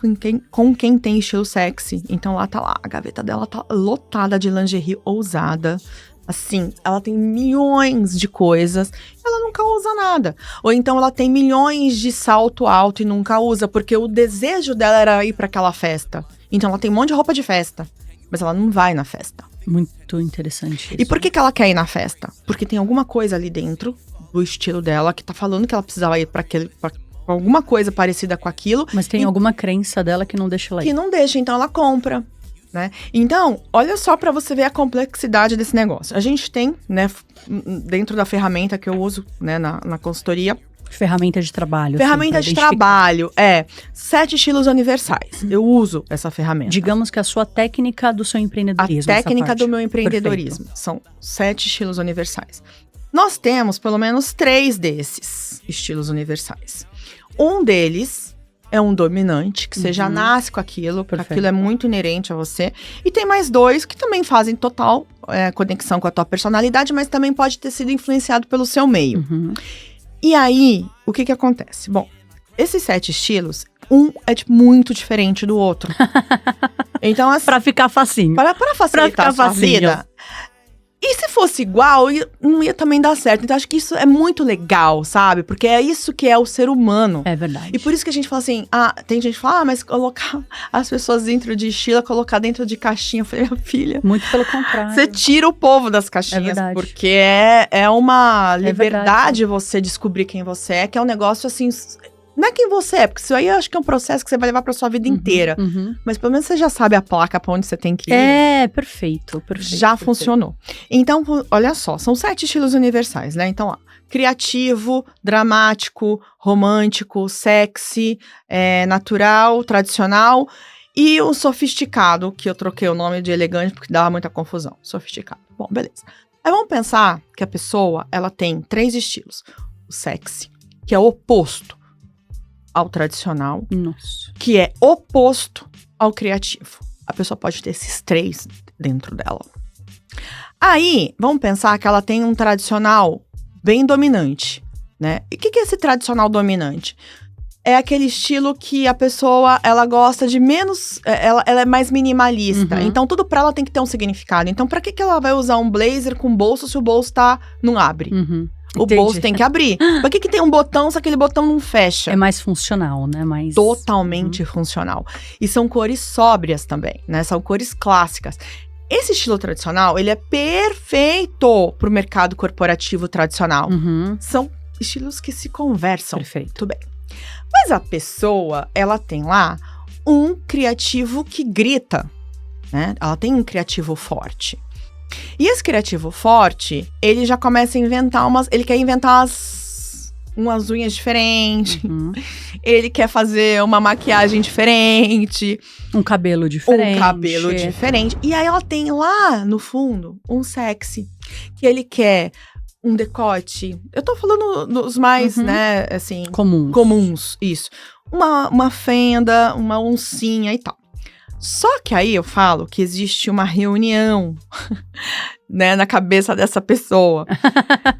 com quem tem estilo sexy. Então, a gaveta dela tá lotada de lingerie ousada, Assim, ela tem milhões de coisas, ela nunca usa nada. Ou então ela tem milhões de salto alto e nunca usa, porque o desejo dela era ir para aquela festa. Então ela tem um monte de roupa de festa, mas ela não vai na festa. Muito interessante isso. E por que ela quer ir na festa? Porque tem alguma coisa ali dentro do estilo dela que tá falando que ela precisava ir pra alguma coisa parecida com aquilo. Mas tem alguma crença dela que não deixa ela ir. Que não deixa, então ela compra. Né? Então, olha só para você ver a complexidade desse negócio. A gente tem, né, dentro da ferramenta que eu uso, né, na consultoria. Ferramenta de trabalho. Ferramenta de trabalho, 7 estilos universais. Eu uso essa ferramenta. Digamos que a sua técnica do seu empreendedorismo. A técnica do meu empreendedorismo. Perfeito. São 7 estilos universais. Nós temos pelo menos 3 desses estilos universais. Um deles é um dominante, que você já nasce com aquilo, porque aquilo é muito inerente a você. E tem mais 2 que também fazem total conexão com a tua personalidade, mas também pode ter sido influenciado pelo seu meio. E aí, o que acontece? Bom, esses 7 estilos, um é muito diferente do outro. Então, assim, pra ficar facinho. Para facilitar a sua vida. E se fosse igual, não ia também dar certo. Então, acho que isso é muito legal, sabe? Porque é isso que é o ser humano. É verdade. E por isso que a gente fala assim, tem gente que fala, mas colocar as pessoas dentro de estilo, colocar dentro de caixinha. Eu falei, minha filha. Muito pelo contrário. Você tira o povo das caixinhas, porque é uma liberdade você descobrir quem você é, que é um negócio assim. Não é quem você é, porque isso aí eu acho que é um processo que você vai levar pra sua vida inteira. Mas pelo menos você já sabe a placa pra onde você tem que ir. Perfeito. Já funcionou. Então, olha só, são 7 estilos universais, né? Então, ó, criativo, dramático, romântico, sexy, natural, tradicional e o sofisticado, que eu troquei o nome de elegante porque dava muita confusão. Sofisticado. Bom, beleza. Aí vamos pensar que a pessoa, ela tem 3 estilos. O sexy, que é o oposto ao tradicional, que é oposto ao criativo. A pessoa pode ter esses 3 dentro dela. Aí, vamos pensar que ela tem um tradicional bem dominante, né? E o que é esse tradicional dominante? É aquele estilo que a pessoa, ela gosta de menos, ela é mais minimalista. Então, tudo pra ela tem que ter um significado. Então, pra que ela vai usar um blazer com bolso se o bolso não abre? O bolso tem que abrir. Por que tem um botão se aquele botão não fecha? É mais funcional, né? Totalmente funcional. E são cores sóbrias também, né? São cores clássicas. Esse estilo tradicional, ele é perfeito pro mercado corporativo tradicional. São estilos que se conversam. Perfeito. Tudo bem. Mas a pessoa, ela tem lá um criativo que grita, né? Ela tem um criativo forte. E esse criativo forte, ele já começa a inventar ele quer inventar umas unhas diferentes, ele quer fazer uma maquiagem diferente. Um cabelo diferente. E aí ela tem lá, no fundo, um sexy, que ele quer um decote. Eu tô falando dos mais, né, assim... Comuns, isso. Uma fenda, uma oncinha e tal. Só que aí eu falo que existe uma reunião, né, na cabeça dessa pessoa.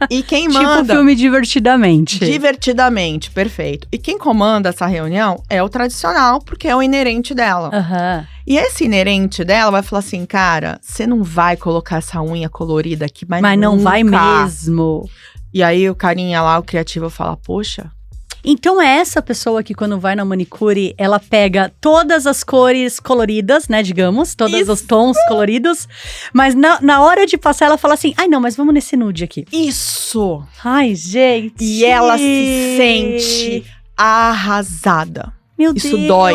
E quem manda... Tipo filme Divertidamente. Divertidamente, perfeito. E quem comanda essa reunião é o tradicional, porque é o inerente dela. E esse inerente dela vai falar assim, cara, você não vai colocar essa unha colorida aqui, mas não vai mesmo. E aí o carinha lá, o criativo, fala, poxa... Então é essa pessoa que quando vai na manicure, ela pega todas as cores coloridas, né, digamos, todos os tons coloridos, mas na hora de passar ela fala assim, ai não, mas vamos nesse nude aqui. Isso! Ai, gente! E ela se sente arrasada. Meu Isso Deus! dói.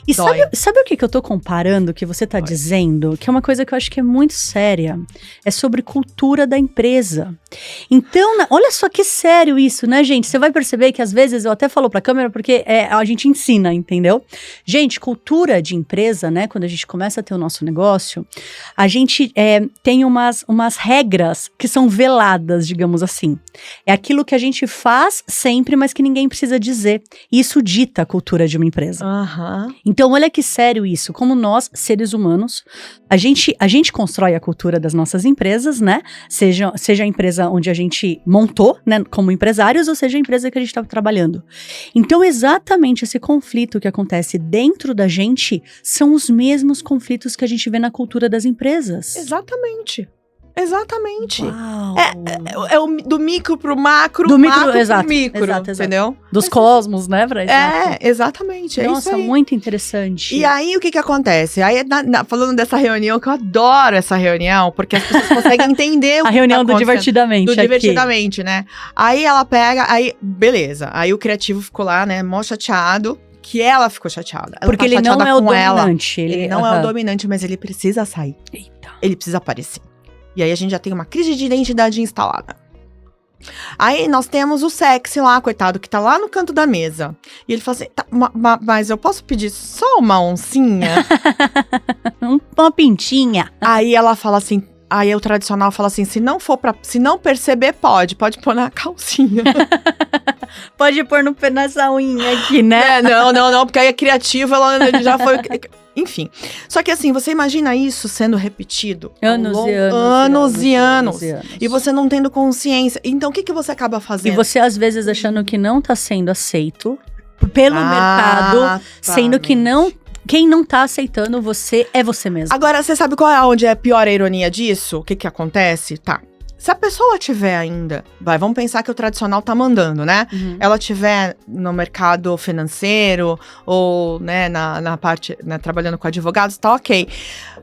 E sabe o que eu tô comparando, que você tá dizendo? Que é uma coisa que eu acho que é muito séria. É sobre cultura da empresa. Então, olha só que sério isso, né, gente? Você vai perceber que às vezes, eu até falo pra câmera porque a gente ensina, entendeu? Gente, cultura de empresa, né? Quando a gente começa a ter o nosso negócio, a gente tem umas regras que são veladas, digamos assim. É aquilo que a gente faz sempre, mas que ninguém precisa dizer. E isso dita a cultura de uma empresa. Então, olha que sério isso. Como nós, seres humanos, a gente constrói a cultura das nossas empresas, né? Seja a empresa onde a gente montou, né, como empresários, ou seja a empresa que a gente está trabalhando. Então, exatamente esse conflito que acontece dentro da gente são os mesmos conflitos que a gente vê na cultura das empresas. Exatamente. Exatamente. Uau. Do micro pro macro, Do micro, macro exato, pro micro, exato. entendeu? Dos cosmos, né? Pra Exatamente, é Nossa, isso aí. muito interessante. E aí, o que acontece? Aí, falando dessa reunião, que eu adoro essa reunião, porque as pessoas conseguem entender o A que reunião tá do Divertidamente Do aqui. Divertidamente, né? Aí ela pega, aí, beleza. Aí o criativo ficou lá, né, mó chateado, que ela ficou chateada. Ela Porque tá ele não chateada é o com ela. dominante. Ele não é o dominante, mas ele precisa sair. Eita. Ele precisa aparecer. E aí a gente já tem uma crise de identidade instalada. Aí nós temos o sexy lá, coitado, que tá lá no canto da mesa. E ele fala assim, tá, mas eu posso pedir só uma oncinha? Uma pintinha. Aí ela fala assim, aí o tradicional fala assim, se não perceber, pode pôr na calcinha. Pode pôr nessa unha aqui, né? Não, porque aí é criativa, ela já foi... Enfim, só que assim, você imagina isso sendo repetido anos e anos. E você não tendo consciência. Então, o que você acaba fazendo? E você, às vezes, achando que não tá sendo aceito pelo mercado, sendo que quem não tá aceitando você é você mesmo. Agora, você sabe onde é pior a ironia disso? O que acontece? Tá. Se a pessoa tiver ainda, vamos pensar que o tradicional tá mandando, né? Uhum. Ela tiver no mercado financeiro ou, né, na parte, né, trabalhando com advogados, tá ok.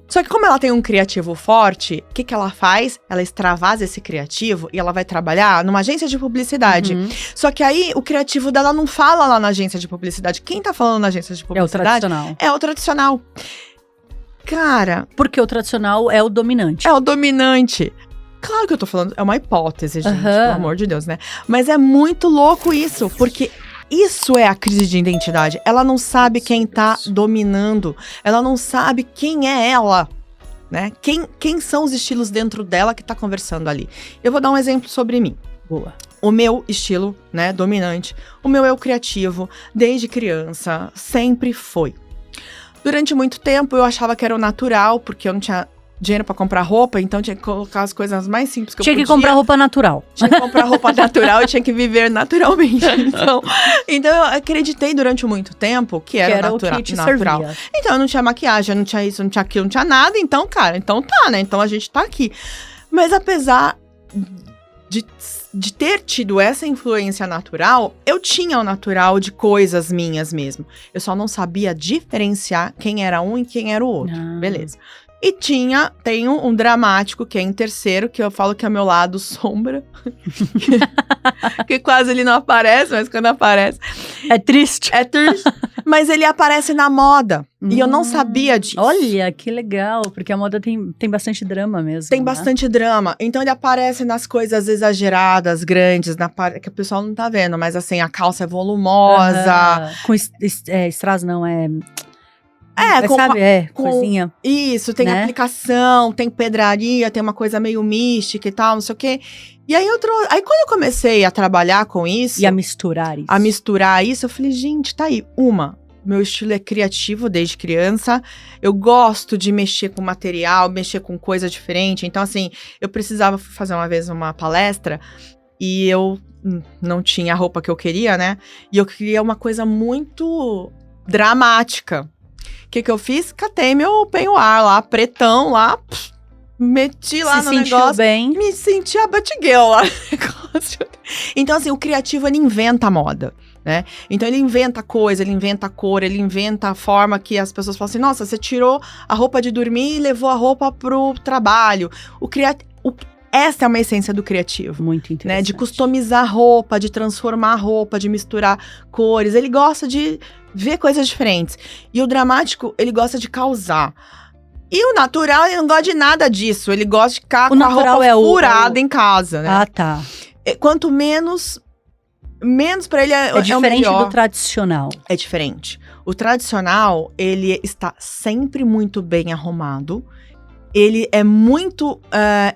Só que como ela tem um criativo forte, o que ela faz? Ela extravasa esse criativo e ela vai trabalhar numa agência de publicidade. Uhum. Só que aí o criativo dela não fala lá na agência de publicidade. Quem tá falando na agência de publicidade? É o tradicional. Cara... Porque o tradicional é o dominante. É o dominante. Claro que eu tô falando, é uma hipótese, gente, pelo amor de Deus, né? Mas é muito louco isso, porque isso é a crise de identidade. Ela não sabe quem tá dominando, ela não sabe quem é ela, né? Quem são os estilos dentro dela que tá conversando ali. Eu vou dar um exemplo sobre mim. Boa. O meu estilo, né, dominante, o meu eu criativo, desde criança, sempre foi. Durante muito tempo eu achava que era o natural, porque eu não tinha dinheiro pra comprar roupa, então tinha que colocar as coisas mais simples que eu podia. Tinha que comprar roupa natural. Tinha que comprar roupa natural e tinha que viver naturalmente. Então eu acreditei durante muito tempo que era o que te natural. Servia. Então eu não tinha maquiagem, eu não tinha isso, não tinha aquilo, não tinha nada. Então, cara, então tá, né? Então a gente tá aqui. Mas apesar de ter tido essa influência natural, eu tinha o natural de coisas minhas mesmo. Eu só não sabia diferenciar quem era um e quem era o outro. Beleza. E tenho um dramático, que é em terceiro, que eu falo que é meu lado sombra. Que quase ele não aparece, mas quando aparece... É triste. É triste. Mas ele aparece na moda. E eu não sabia disso. Olha, que legal. Porque a moda tem bastante drama mesmo. Tem bastante drama. Então ele aparece nas coisas exageradas, grandes, que o pessoal não tá vendo. Mas assim, a calça é volumosa. Com strass não, coisinha. Isso, tem né? aplicação, tem pedraria, tem uma coisa meio mística e tal, não sei o quê. E aí aí quando eu comecei a trabalhar com isso... E a misturar isso. Eu falei, gente, tá aí. Meu estilo é criativo desde criança. Eu gosto de mexer com material, mexer com coisa diferente. Então, assim, eu precisava fazer uma vez uma palestra e eu não tinha a roupa que eu queria, né? E eu queria uma coisa muito dramática. O que eu fiz? Catei meu peignoir lá, pretão lá, meti lá no negócio. Bem. Me senti a Batgirl lá no negócio. Então, assim, o criativo, ele inventa a moda, né? Então, ele inventa coisa, ele inventa a cor, ele inventa a forma que as pessoas falam assim, nossa, você tirou a roupa de dormir e levou a roupa pro trabalho. Essa é uma essência do criativo. Muito interessante. Né? De customizar roupa, de transformar roupa, de misturar cores. Ele gosta de ver coisas diferentes. E o dramático, ele gosta de causar. E o natural, ele não gosta de nada disso. Ele gosta de ficar com a roupa furada em casa, né? Ah, tá. Quanto menos pra ele é diferente o melhor. do tradicional. É diferente. O tradicional, ele está sempre muito bem arrumado. Ele é muito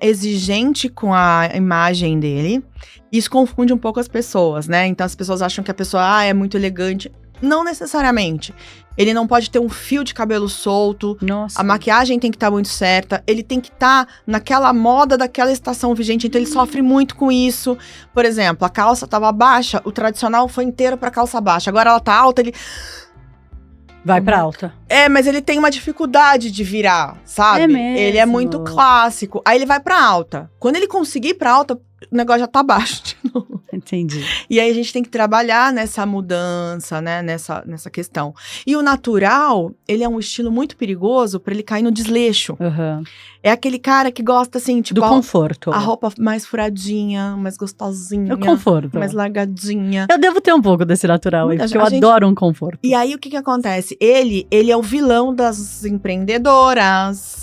exigente com a imagem dele. Isso confunde um pouco as pessoas, né? Então, as pessoas acham que a pessoa é muito elegante. Não necessariamente. Ele não pode ter um fio de cabelo solto. Nossa. A maquiagem tem que estar muito certa. Ele tem que estar naquela moda daquela estação vigente. Então, ele sofre muito com isso. Por exemplo, a calça estava baixa. O tradicional foi inteiro para calça baixa. Agora ela tá alta, ele... Vai pra alta. Mas ele tem uma dificuldade de virar, sabe? É mesmo? Ele é muito clássico. Aí ele vai pra alta. Quando ele conseguir ir pra alta, o negócio já tá baixo de novo. Entendi. E aí a gente tem que trabalhar nessa mudança, né? Nessa questão. E o natural, ele é um estilo muito perigoso pra ele cair no desleixo. Uhum. É aquele cara que gosta, assim, tipo... Do conforto. A roupa mais furadinha, mais gostosinha. É o conforto. Mais largadinha. Eu devo ter um pouco desse natural aí, porque eu adoro um conforto. E aí, o que acontece? Ele é o vilão das empreendedoras.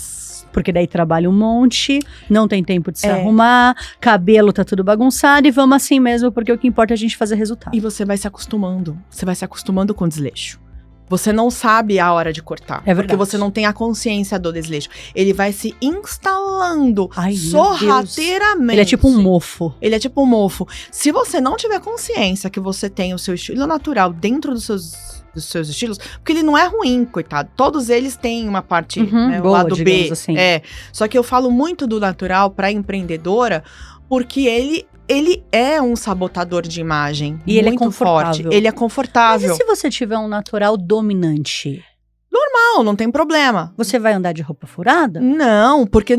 Porque daí trabalha um monte, não tem tempo de se arrumar, cabelo tá tudo bagunçado e vamos assim mesmo, porque o que importa é a gente fazer resultado. E você vai se acostumando. Você vai se acostumando com o desleixo. Você não sabe a hora de cortar. É verdade. Porque você não tem a consciência do desleixo. Ele vai se instalando Ai, sorrateiramente. Ele é tipo um mofo. Ele é tipo um mofo. Se você não tiver consciência que você tem o seu estilo natural dentro dos seus estilos, porque ele não é ruim, coitado. Todos eles têm uma parte, né, o lado B. Assim. Só que eu falo muito do natural pra empreendedora, porque ele é um sabotador de imagem. E ele é muito confortável. forte. Ele é confortável. Mas e se você tiver um natural dominante? Não tem problema. Você vai andar de roupa furada? Não, porque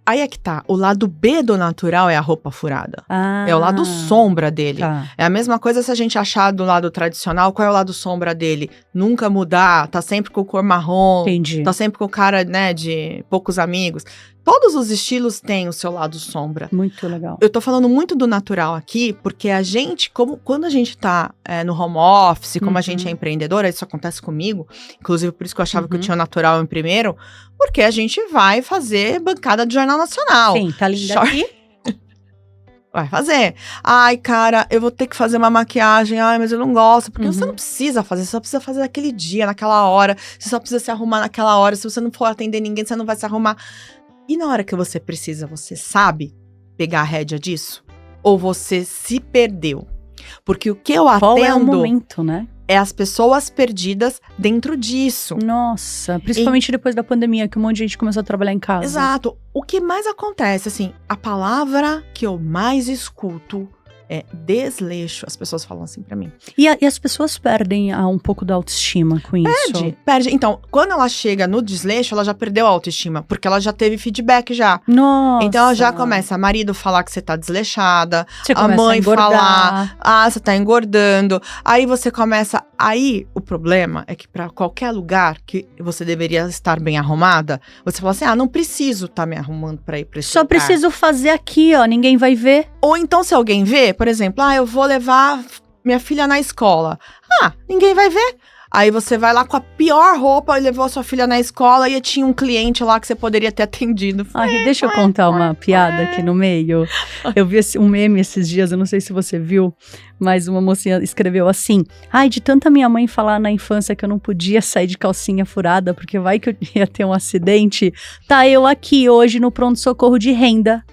aí é que tá. O lado B do natural é a roupa furada. É o lado sombra dele. Tá. É a mesma coisa se a gente achar do lado tradicional, qual é o lado sombra dele? Nunca mudar, tá sempre com cor marrom. Entendi. Tá sempre com o cara, né, de poucos amigos. Todos os estilos têm o seu lado sombra. Muito legal. Eu tô falando muito do natural aqui, porque a gente, quando a gente tá no home office, como a gente é empreendedora, isso acontece comigo, inclusive por isso que eu achava que eu tinha o natural em primeiro, porque a gente vai fazer bancada de Jornal Nacional. Sim, tá linda aqui. Vai fazer. Ai, cara, eu vou ter que fazer uma maquiagem. Ai, mas eu não gosto. Porque você não precisa fazer. Você só precisa fazer naquele dia, naquela hora. Você só precisa se arrumar naquela hora. Se você não for atender ninguém, você não vai se arrumar. E na hora que você precisa, você sabe pegar a rédea disso? Ou você se perdeu? Porque o que eu atendo... Qual é o momento, né? É as pessoas perdidas dentro disso. Nossa, principalmente depois da pandemia, que um monte de gente começou a trabalhar em casa. Exato. O que mais acontece, assim, a palavra que eu mais escuto é desleixo. As pessoas falam assim pra mim. E as pessoas perdem um pouco da autoestima com isso. Perde. Então, quando ela chega no desleixo, ela já perdeu a autoestima, porque ela já teve feedback já. Nossa. Então, ela já começa, marido falar que você tá desleixada, você a mãe falar, você tá engordando. Aí você começa... Aí, o problema é que pra qualquer lugar que você deveria estar bem arrumada, você fala assim, não preciso estar me arrumando pra ir pra esse lugar. Só preciso fazer aqui, ó, ninguém vai ver. Ou então, se alguém vê, por exemplo, eu vou levar minha filha na escola. Ninguém vai ver. Aí você vai lá com a pior roupa e levou a sua filha na escola e tinha um cliente lá que você poderia ter atendido. Deixa eu contar uma piada aqui no meio. Eu vi um meme esses dias, eu não sei se você viu, mas uma mocinha escreveu assim: de tanta minha mãe falar na infância que eu não podia sair de calcinha furada porque vai que eu ia ter um acidente, tá eu aqui hoje no pronto-socorro de renda.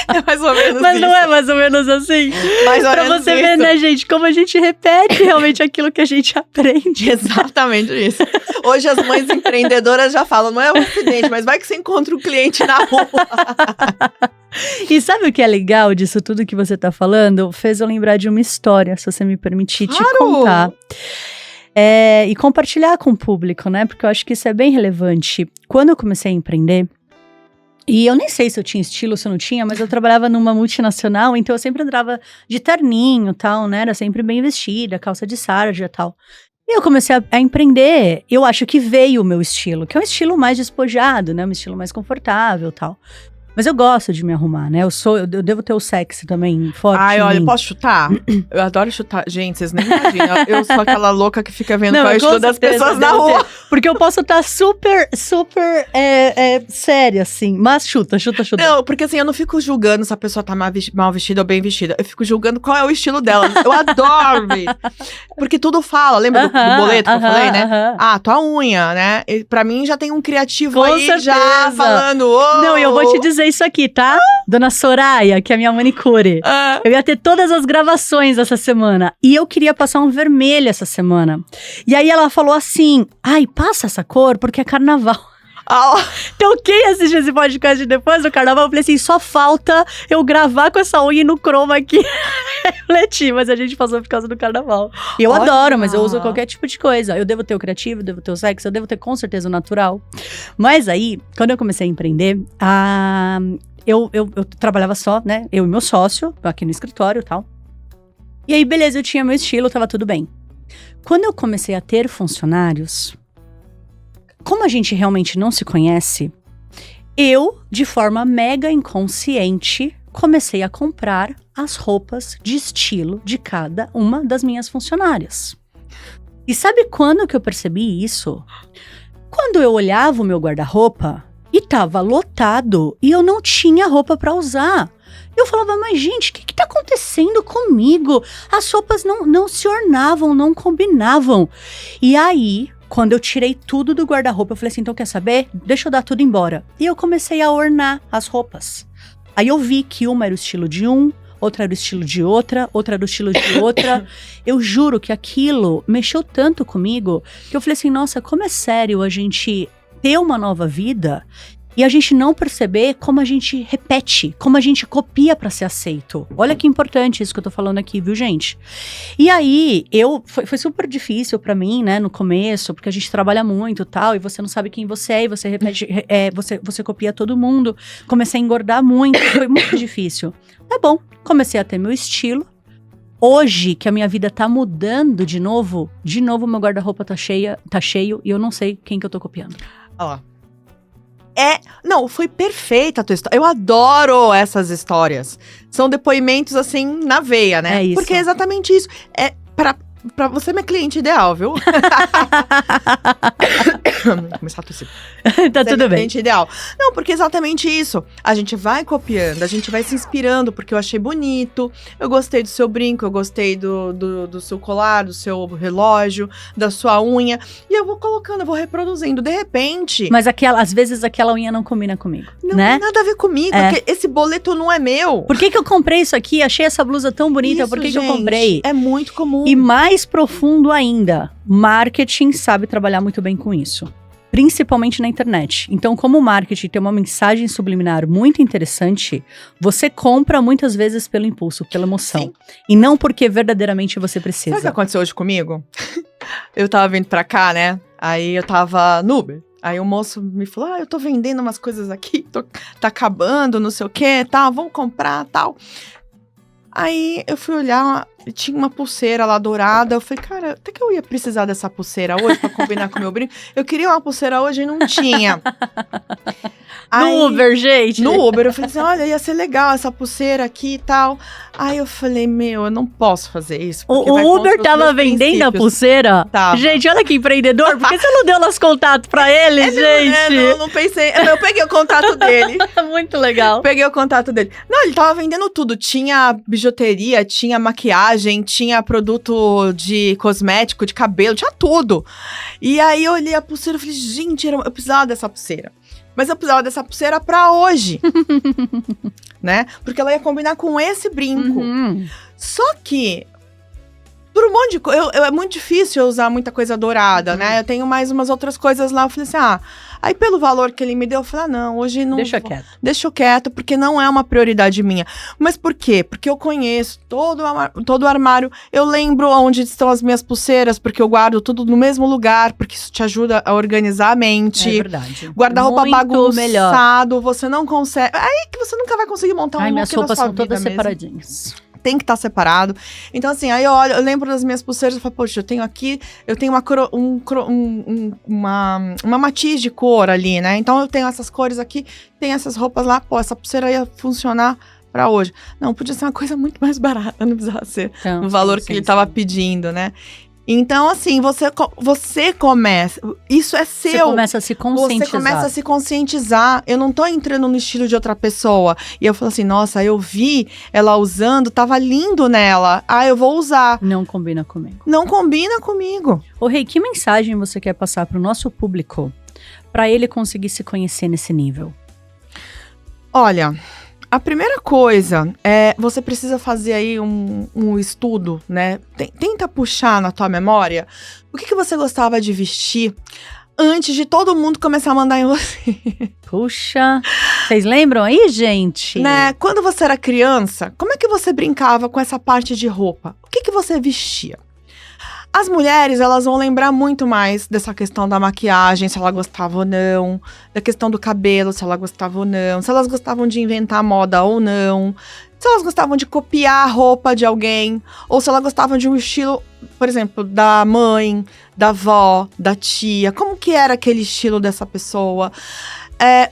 É mais ou menos Mas isso. não é mais ou menos assim? Mais ou pra menos você isso. ver, né, gente, como a gente repete realmente aquilo que a gente aprende. Exatamente isso. Hoje as mães empreendedoras já falam, não é um acidente, mas vai que você encontra um cliente na rua. E sabe o que é legal disso tudo que você tá falando? Fez eu lembrar de uma história, se você me permitir te contar. E compartilhar com o público, né? Porque eu acho que isso é bem relevante. Quando eu comecei a empreender, e eu nem sei se eu tinha estilo, se eu não tinha, mas eu trabalhava numa multinacional, então eu sempre andava de terninho e tal, né? Era sempre bem vestida, calça de sarja e tal. E eu comecei a empreender, eu acho que veio o meu estilo, que é um estilo mais despojado, né? Um estilo mais confortável e tal. Mas eu gosto de me arrumar, né? Eu devo ter o sexy também forte. Olha, posso chutar? Eu adoro chutar. Gente, vocês nem imaginam. Eu sou aquela louca que fica vendo qual é o estilo das pessoas na rua. Porque eu posso estar super séria, assim. Mas chuta. Não, porque assim, eu não fico julgando se a pessoa tá mal vestida ou bem vestida. Eu fico julgando qual é o estilo dela. Eu adoro ver. Porque tudo fala. Lembra do boleto que eu falei, né? Tua unha, né? E pra mim já tem um criativo com aí certeza. Já falando. Não, e eu vou te dizer isso aqui, tá? Dona Soraya, que é a minha manicure. Eu ia ter todas as gravações essa semana. E eu queria passar um vermelho essa semana. E aí ela falou assim, passa essa cor porque é carnaval. Então, quem assiste esse podcast depois do carnaval, eu falei assim, só falta eu gravar com essa unha no chroma aqui. Refletir, mas a gente passou por causa do carnaval. E eu adoro, mas eu uso qualquer tipo de coisa. Eu devo ter o criativo, eu devo ter o sexo, eu devo ter com certeza o natural. Mas aí, quando eu comecei a empreender, eu trabalhava só, né? Eu e meu sócio, aqui no escritório e tal. E aí, beleza, eu tinha meu estilo, tava tudo bem. Quando eu comecei a ter funcionários, como a gente realmente não se conhece, eu, de forma mega inconsciente, comecei a comprar as roupas de estilo de cada uma das minhas funcionárias. E sabe quando que eu percebi isso? Quando eu olhava o meu guarda-roupa e tava lotado e eu não tinha roupa pra usar. Eu falava, mas gente, o que tá acontecendo comigo? As roupas não se ornavam, não combinavam. E aí, quando eu tirei tudo do guarda-roupa, eu falei assim, então quer saber? Deixa eu dar tudo embora. E eu comecei a ornar as roupas. Aí eu vi que uma era o estilo de um, outra era o estilo de outra era o estilo de outra. Eu juro que aquilo mexeu tanto comigo, que eu falei assim, nossa, como é sério a gente ter uma nova vida e a gente não perceber como a gente repete, como a gente copia pra ser aceito. Olha que importante isso que eu tô falando aqui, viu, gente? E aí, foi super difícil pra mim, né, no começo, porque a gente trabalha muito e tal, e você não sabe quem você é, e você repete, você copia todo mundo. Comecei a engordar muito, foi muito difícil. Tá bom, comecei a ter meu estilo. Hoje, que a minha vida tá mudando de novo meu guarda-roupa tá cheio, e eu não sei quem que eu tô copiando. Olha lá. Não, foi perfeita a tua história. Eu adoro essas histórias. São depoimentos, assim, na veia, né? É isso. Porque é exatamente isso. É pra você, minha cliente ideal, viu? Vou começar a tossir. Tá tudo bem. Cliente ideal. Não, porque é exatamente isso. A gente vai copiando, a gente vai se inspirando, porque eu achei bonito, eu gostei do seu brinco, eu gostei do seu colar, do seu relógio, da sua unha. E eu vou colocando, eu vou reproduzindo. De repente... Mas às vezes aquela unha não combina comigo, não né? tem nada a ver comigo, porque esse boleto não é meu. Por que eu comprei isso aqui? Achei essa blusa tão bonita, Isso, por que gente, eu comprei? É muito comum. E mais profundo ainda, marketing sabe trabalhar muito bem com isso. Principalmente na internet. Então, como o marketing tem uma mensagem subliminar muito interessante, você compra muitas vezes pelo impulso, pela emoção. Sim. E não porque verdadeiramente você precisa. Sabe o que aconteceu hoje comigo? Eu tava vindo pra cá, né? Aí eu tava no Uber. Aí o moço me falou, eu tô vendendo umas coisas aqui, tá acabando, não sei o que, tal, vamos comprar, tal. Aí eu fui olhar, tinha uma pulseira lá dourada, eu falei, cara, até que eu ia precisar dessa pulseira hoje pra combinar com o meu brinco. Eu queria uma pulseira hoje e não tinha. Aí, no Uber, gente. No Uber, eu falei assim, olha, ia ser legal essa pulseira aqui e tal. Aí eu falei, eu não posso fazer isso. O Uber tava vendendo a pulseira? Tava. Gente, olha que empreendedor. Por que você não deu nosso contato pra ele, gente? Não pensei. Eu peguei o contato dele. Muito legal. Peguei o contato dele. Não, ele tava vendendo tudo. Tinha bijuteria, tinha maquiagem, tinha produto de cosmético, de cabelo, tinha tudo. E aí eu olhei a pulseira e falei, gente, eu precisava dessa pulseira. Mas eu precisava dessa pulseira pra hoje, né? Porque ela ia combinar com esse brinco. Uhum. Só que, por um monte de coisa, é muito difícil eu usar muita coisa dourada, né? Eu tenho mais umas outras coisas lá. Eu falei assim, aí pelo valor que ele me deu, eu falei, não, hoje não... Deixa quieto, porque não é uma prioridade minha. Mas por quê? Porque eu conheço todo o armário, eu lembro onde estão as minhas pulseiras, porque eu guardo tudo no mesmo lugar, porque isso te ajuda a organizar a mente. É verdade. Guarda-roupa bagunçado, melhor. você não consegue... Aí que você nunca vai conseguir montar um look minhas roupas da sua são todas mesmo. separadinhas. Tem que estar separado. Então, assim, aí eu lembro das minhas pulseiras, eu falo, poxa, eu tenho uma matiz de cor ali, né? Então, eu tenho essas cores aqui, tem essas roupas lá, essa pulseira ia funcionar pra hoje. Não, podia ser uma coisa muito mais barata, não precisava ser no valor que ele tava pedindo, né? Então, assim, você começa... Isso é seu. Você começa a se conscientizar. Você começa a se conscientizar. Eu não tô entrando no estilo de outra pessoa. E eu falo assim, nossa, eu vi ela usando, tava lindo nela. Eu vou usar. Não combina comigo. Não combina comigo. Ô, Rei, que mensagem você quer passar pro nosso público pra ele conseguir se conhecer nesse nível? Olha... A primeira coisa é, você precisa fazer aí um estudo, né? Tenta puxar na tua memória o que você gostava de vestir antes de todo mundo começar a mandar em você. Puxa, vocês lembram aí, gente? Né? Quando você era criança, como é que você brincava com essa parte de roupa? O que você vestia? As mulheres, elas vão lembrar muito mais dessa questão da maquiagem, se ela gostava ou não, da questão do cabelo, se ela gostava ou não, se elas gostavam de inventar moda ou não, se elas gostavam de copiar a roupa de alguém, ou se elas gostavam de um estilo, por exemplo, da mãe, da avó, da tia, como que era aquele estilo dessa pessoa?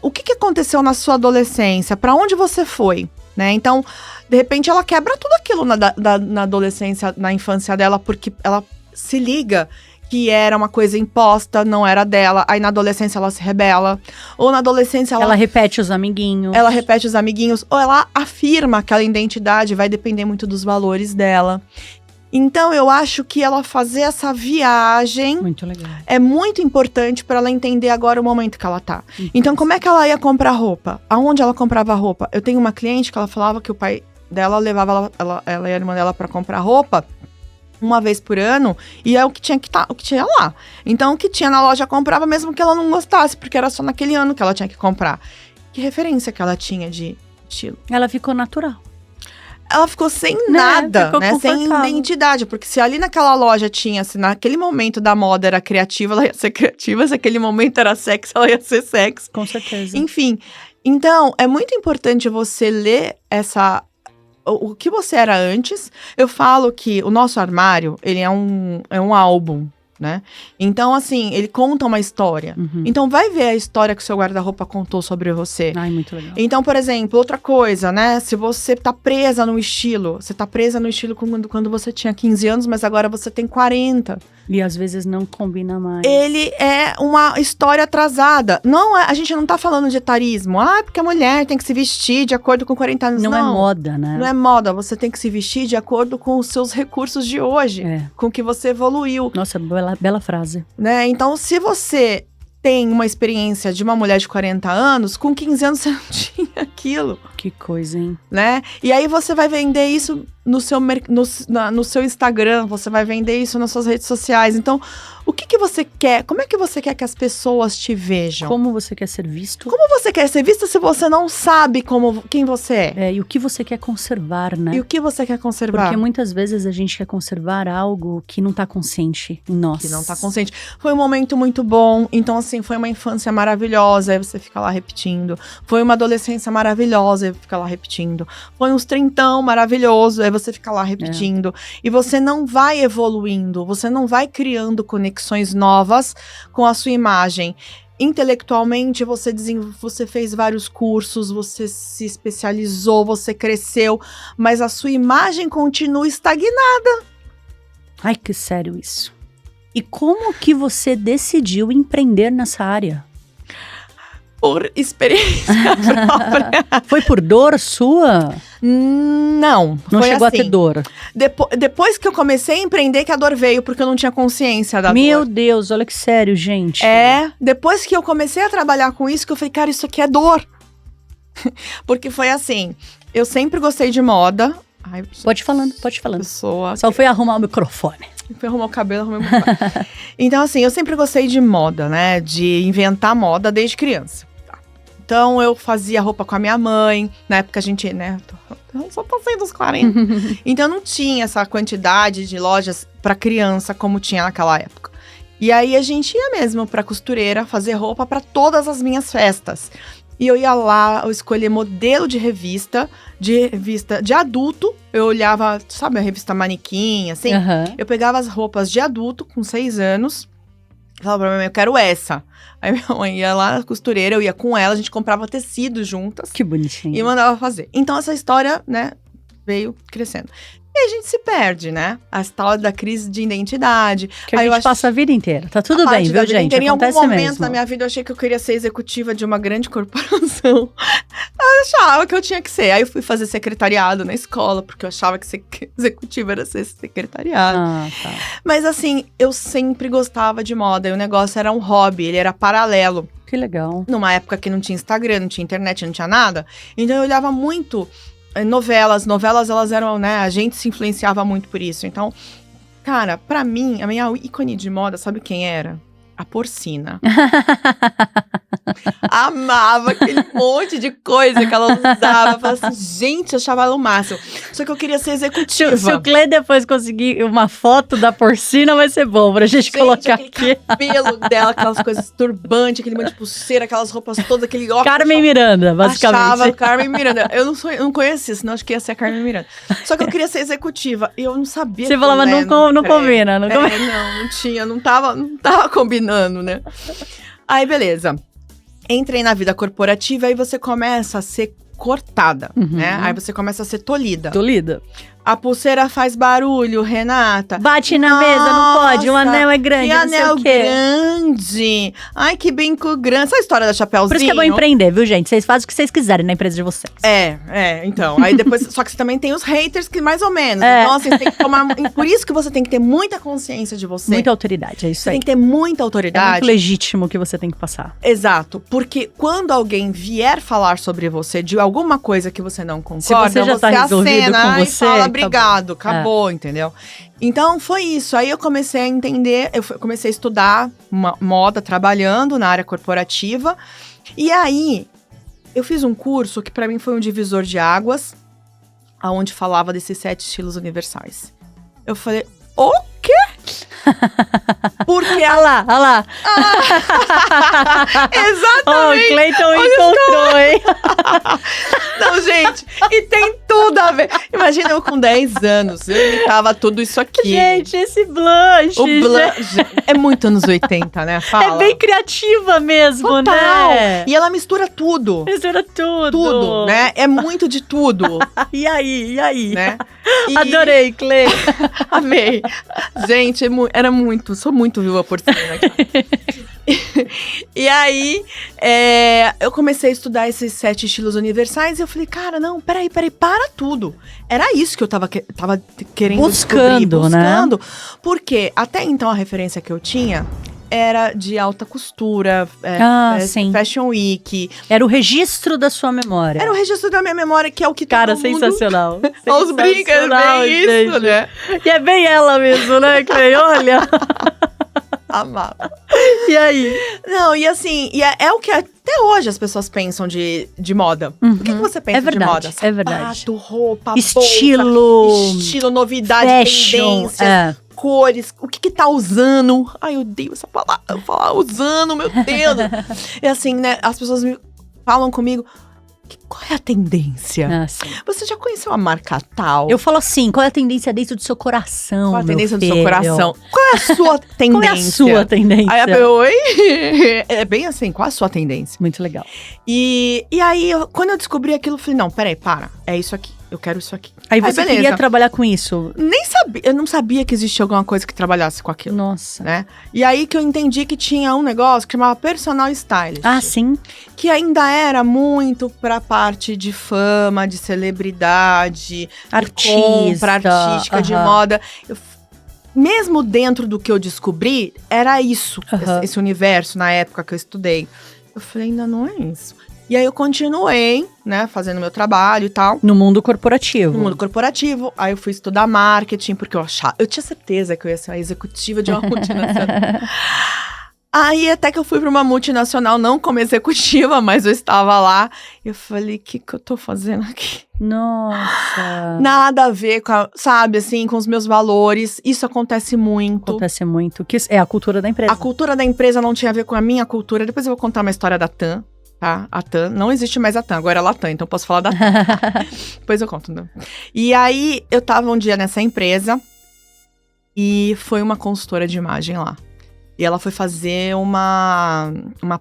O que aconteceu na sua adolescência? Para onde você foi? Né? Então, de repente, ela quebra tudo aquilo na adolescência, na infância dela, porque ela se liga que era uma coisa imposta, não era dela. Aí na adolescência ela se rebela. Ou na adolescência ela repete os amiguinhos. Ela repete os amiguinhos. Ou ela afirma aquela identidade, vai depender muito dos valores dela. Então eu acho que ela fazer essa viagem muito legal. É muito importante para ela entender agora o momento que ela tá. Então como é que ela ia comprar roupa? Aonde ela comprava roupa? Eu tenho uma cliente que ela falava que o pai dela levava ela e a irmã dela para comprar roupa uma vez por ano, e é o que tinha o que tinha lá. Então, o que tinha na loja comprava, mesmo que ela não gostasse, porque era só naquele ano que ela tinha que comprar. Que referência que ela tinha de estilo? Ela ficou natural. Ela ficou sem nada, ficou né? Sem identidade, porque se ali naquela loja tinha, se naquele momento da moda era criativa, ela ia ser criativa, se aquele momento era sexy, ela ia ser sexy. Com certeza. Enfim, então, é muito importante você ler o que você era antes. Eu falo que o nosso armário, ele é um álbum, né? Então, assim, ele conta uma história. Uhum. Então, vai ver a história que o seu guarda-roupa contou sobre você. Ai, muito legal. Então, por exemplo, outra coisa, né? Se você tá presa no estilo, você tá presa no estilo quando você tinha 15 anos, mas agora você tem 40. E às vezes não combina mais. Ele é uma história atrasada. A gente não tá falando de etarismo. Porque a mulher tem que se vestir de acordo com 40 anos. Não é moda, né? Não é moda. Você tem que se vestir de acordo com os seus recursos de hoje. Com o que você evoluiu. Nossa, bela frase. Né? Então, se você tem uma experiência de uma mulher de 40 anos, com 15 anos você não tinha aquilo. Que coisa, hein? Né? E aí você vai vender isso no seu Instagram, você vai vender isso nas suas redes sociais. Então, o que você quer? Como é que você quer que as pessoas te vejam? Como você quer ser visto? Como você quer ser visto se você não sabe quem você é? E o que você quer conservar, né? E o que você quer conservar? Porque muitas vezes a gente quer conservar algo que não tá consciente em nós. Que não tá consciente. Foi um momento muito bom. Então, assim, foi uma infância maravilhosa. Aí você fica lá repetindo. Foi uma adolescência maravilhosa. Aí fica lá repetindo. Foi uns trintão maravilhoso. Aí você fica lá repetindo. E você não vai evoluindo. Você não vai criando conexões novas com a sua imagem. Intelectualmente, você fez vários cursos, você se especializou, você cresceu, mas a sua imagem continua estagnada. Ai, que sério isso. E como que você decidiu empreender nessa área? Por experiência própria. Foi por dor sua? Não. Não foi chegou assim. a ter dor? Depois que eu comecei a empreender, que a dor veio, porque eu não tinha consciência da dor. Meu Deus, olha que sério, gente. Depois que eu comecei a trabalhar com isso, que eu falei, cara, isso aqui é dor. Porque foi assim, eu sempre gostei de moda. Ai, pode falando. Só foi arrumar o microfone. Fui arrumar o cabelo, arrumei o microfone. Então, assim, eu sempre gostei de moda, né? De inventar moda desde criança. Então, eu fazia roupa com a minha mãe. Na época, a gente, né? Eu só passei dos 40. Então, não tinha essa quantidade de lojas para criança como tinha naquela época. E aí, a gente ia mesmo pra costureira fazer roupa para todas as minhas festas. E eu ia lá, eu escolhia modelo de revista de adulto. Eu olhava, sabe, a revista Manequim, assim? Uhum. Eu pegava as roupas de adulto, com 6 anos. Falava pra minha mãe, eu quero essa. Aí minha mãe ia lá na costureira, eu ia com ela, a gente comprava tecido juntas. Que bonitinho. E mandava fazer. Então, essa história, né, veio crescendo. E a gente se perde, né? A tal da crise de identidade. Que a gente passa a vida inteira. Tá tudo bem, viu, gente? Em algum momento mesmo. na minha vida eu achei que eu queria ser executiva de uma grande corporação. Eu achava que eu tinha que ser. Aí eu fui fazer secretariado na escola, porque eu achava que ser executiva era ser secretariado. Tá. Mas assim, eu sempre gostava de moda. E o negócio era um hobby, ele era paralelo. Que legal. Numa época que não tinha Instagram, não tinha internet, não tinha nada. Então eu olhava muito novelas, elas eram, né, a gente se influenciava muito por isso. Então, cara, pra mim, a minha ícone de moda, sabe quem era? A porcina. Amava aquele monte de coisa que ela usava. Falava assim, gente, eu achava ela o máximo. Só que eu queria ser executiva. Se o Clay depois conseguir uma foto da porcina, vai ser bom pra gente colocar aquele aqui. cabelo dela, aquelas coisas turbantes, aquele monte de pulseira, aquelas roupas todas, aquele óculos. Carmen Miranda, basicamente. Achava Carmen Miranda. Eu não conhecia, senão acho que ia ser a Carmen Miranda. Só que eu queria ser executiva e eu não sabia. Você falava, não combina, não combina. Não tinha, não tava combinando, né? Aí, beleza. Entrei na vida corporativa e você começa a ser cortada, né? Aí você começa a ser tolhida. A pulseira faz barulho, Renata. Bate na mesa, não pode. O anel é grande, que não anel sei o quê. grande. Ai, que brinco grande. Essa história da Chapeuzinho. Por isso que é bom empreender, viu, gente? Vocês fazem o que vocês quiserem na empresa de vocês. Então. Aí depois, só que você também tem os haters que mais ou menos. Então, assim, você tem que tomar... Por isso que você tem que ter muita consciência de você. Muita autoridade, é isso você aí. Tem que ter muita autoridade. É muito legítimo que você tem que passar. Exato. Porque quando alguém vier falar sobre você, de alguma coisa que você não concorda, se você já tá resolvido com você, e fala, obrigado, acabou, entendeu? Então, foi isso. Aí eu comecei a entender, comecei a estudar moda, trabalhando na área corporativa. E aí, eu fiz um curso que pra mim foi um divisor de águas, aonde falava desses 7 estilos universais. Eu falei, o quê? Porque Olha lá. Exatamente. O Cleiton encontrou, hein? Não, gente, e tem tudo a ver. Imagina eu com 10 anos, eu imitava tudo isso aqui. Gente, esse blush. O blush é muito anos 80, né? Fala. É bem criativa mesmo, total, né? E ela mistura tudo. Mistura tudo. Tudo, né? É muito de tudo. E aí? Né? Adorei, Clay. Amei. Gente, era muito, sou muito viúva porcina aqui. E aí, eu comecei a estudar esses 7 estilos universais e eu falei, cara, não, peraí, para tudo. Era isso que eu tava querendo buscando, né? Porque até então a referência que eu tinha era de alta costura, sim. Fashion Week. Era o registro da sua memória. Era o registro da minha memória, que é o que cara, todo sensacional. mundo... Os brincos, é bem isso, gente. né? E é bem ela mesmo, né, Clay? Olha. Amava. E aí? Não, e assim, é o que até hoje as pessoas pensam de moda. O que você pensa de moda? É verdade. Sapato, roupa, estilo, novidade, fashion, tendências, cores, o que tá usando. Ai, eu odeio essa palavra, falar usando, meu Deus. É assim, né, as pessoas falam comigo, qual é a tendência? Você já conheceu a marca tal? Eu falo assim, qual é a tendência dentro do seu coração, qual é a tendência do seu coração? Qual é a sua tendência? Qual é a sua tendência? Aí oi? É bem assim, qual é a sua tendência? Muito legal. E aí, quando eu descobri aquilo, eu falei, não, peraí, é isso aqui. Eu quero isso aqui. Aí você queria trabalhar com isso? Nem sabia, eu não sabia que existia alguma coisa que trabalhasse com aquilo. Nossa. Né? E aí que eu entendi que tinha um negócio que chamava personal stylist. Ah, sim. Que ainda era muito pra parte de fama, de celebridade, artista, de compra artística, de moda. Mesmo dentro do que eu descobri, era isso, esse universo na época que eu estudei. Eu falei, ainda não é isso. E aí eu continuei, né, fazendo meu trabalho e tal. No mundo corporativo. No mundo corporativo. Aí eu fui estudar marketing, porque eu tinha certeza que eu ia ser uma executiva de uma multinacional. Aí até que eu fui para uma multinacional, não como executiva, mas eu estava lá. E eu falei, o que eu tô fazendo aqui? Nossa. Nada a ver com, sabe, assim, com os meus valores. Isso acontece muito. Acontece muito. Que é a cultura da empresa. A cultura da empresa não tinha a ver com a minha cultura. Depois eu vou contar uma história da TAM. Tá? A TAM, não existe mais a TAM, agora é a Latam, então eu posso falar da TAM. Depois eu conto. Não. E aí, eu tava um dia nessa empresa e foi uma consultora de imagem lá. E ela foi fazer uma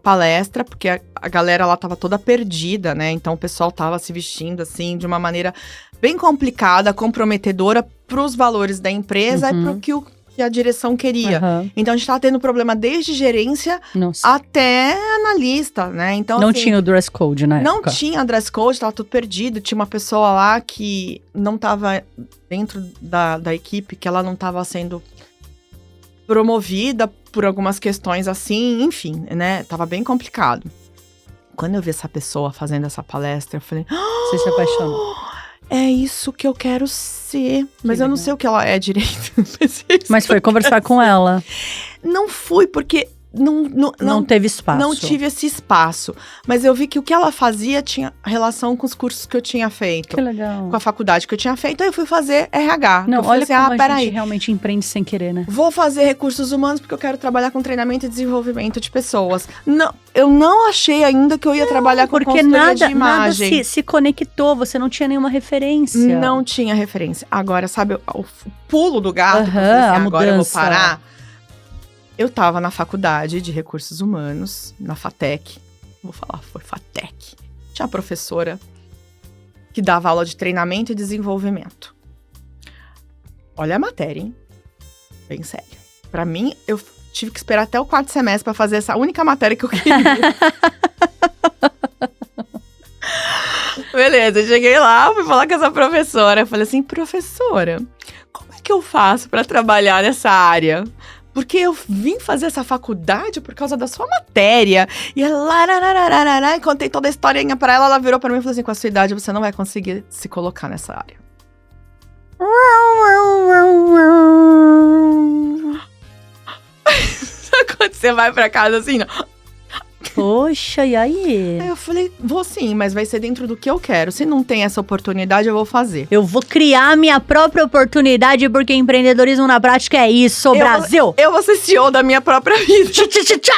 palestra, porque a galera lá tava toda perdida, né? Então o pessoal tava se vestindo, assim, de uma maneira bem complicada, comprometedora pros valores da empresa e pro que a direção queria. Então a gente tava tendo problema desde gerência até analista, né? Então, não assim, tinha o dress code, né? Não tinha dress code, tava tudo perdido. Tinha uma pessoa lá que não tava dentro da equipe, que ela não tava sendo promovida por algumas questões assim, enfim, né? Tava bem complicado. Quando eu vi essa pessoa fazendo essa palestra, eu falei... Você se apaixonou. É isso que eu quero ser. Mas eu não sei o que ela é direito. Mas foi conversar com ela. Não fui, porque Não teve espaço. Não tive esse espaço. Mas eu vi que o que ela fazia tinha relação com os cursos que eu tinha feito. Que legal. Com a faculdade que eu tinha feito. Aí eu fui fazer RH. Não, eu falei olha assim, como a peraí. gente realmente empreende sem querer, né? Vou fazer recursos humanos porque eu quero trabalhar com treinamento e desenvolvimento de pessoas. Não, eu não achei ainda que eu ia trabalhar com Porque consultoria de nada imagem. se conectou, você não tinha nenhuma referência. Não tinha referência. Agora, sabe, o pulo do gato, que eu falei Aham, assim, a agora eu vou mudança. parar. Eu tava na faculdade de recursos humanos, na FATEC. Vou falar, foi FATEC. Tinha uma professora que dava aula de treinamento e desenvolvimento. Olha a matéria, hein? Bem sério. Pra mim, eu tive que esperar até o 4º semestre pra fazer essa única matéria que eu queria. Beleza, eu cheguei lá, fui falar com essa professora. Eu falei assim, professora, como é que eu faço pra trabalhar nessa área? Porque eu vim fazer essa faculdade por causa da sua matéria. E ela, contei toda a historinha pra ela, ela virou pra mim e falou assim, com a sua idade você não vai conseguir se colocar nessa área. Quando você vai pra casa assim, não. Poxa, e aí? Aí eu falei, vou sim, mas vai ser dentro do que eu quero. Se não tem essa oportunidade, eu vou fazer. Eu vou criar minha própria oportunidade, porque empreendedorismo na prática é isso, Brasil! Eu vou ser CEO da minha própria vida. Tchá!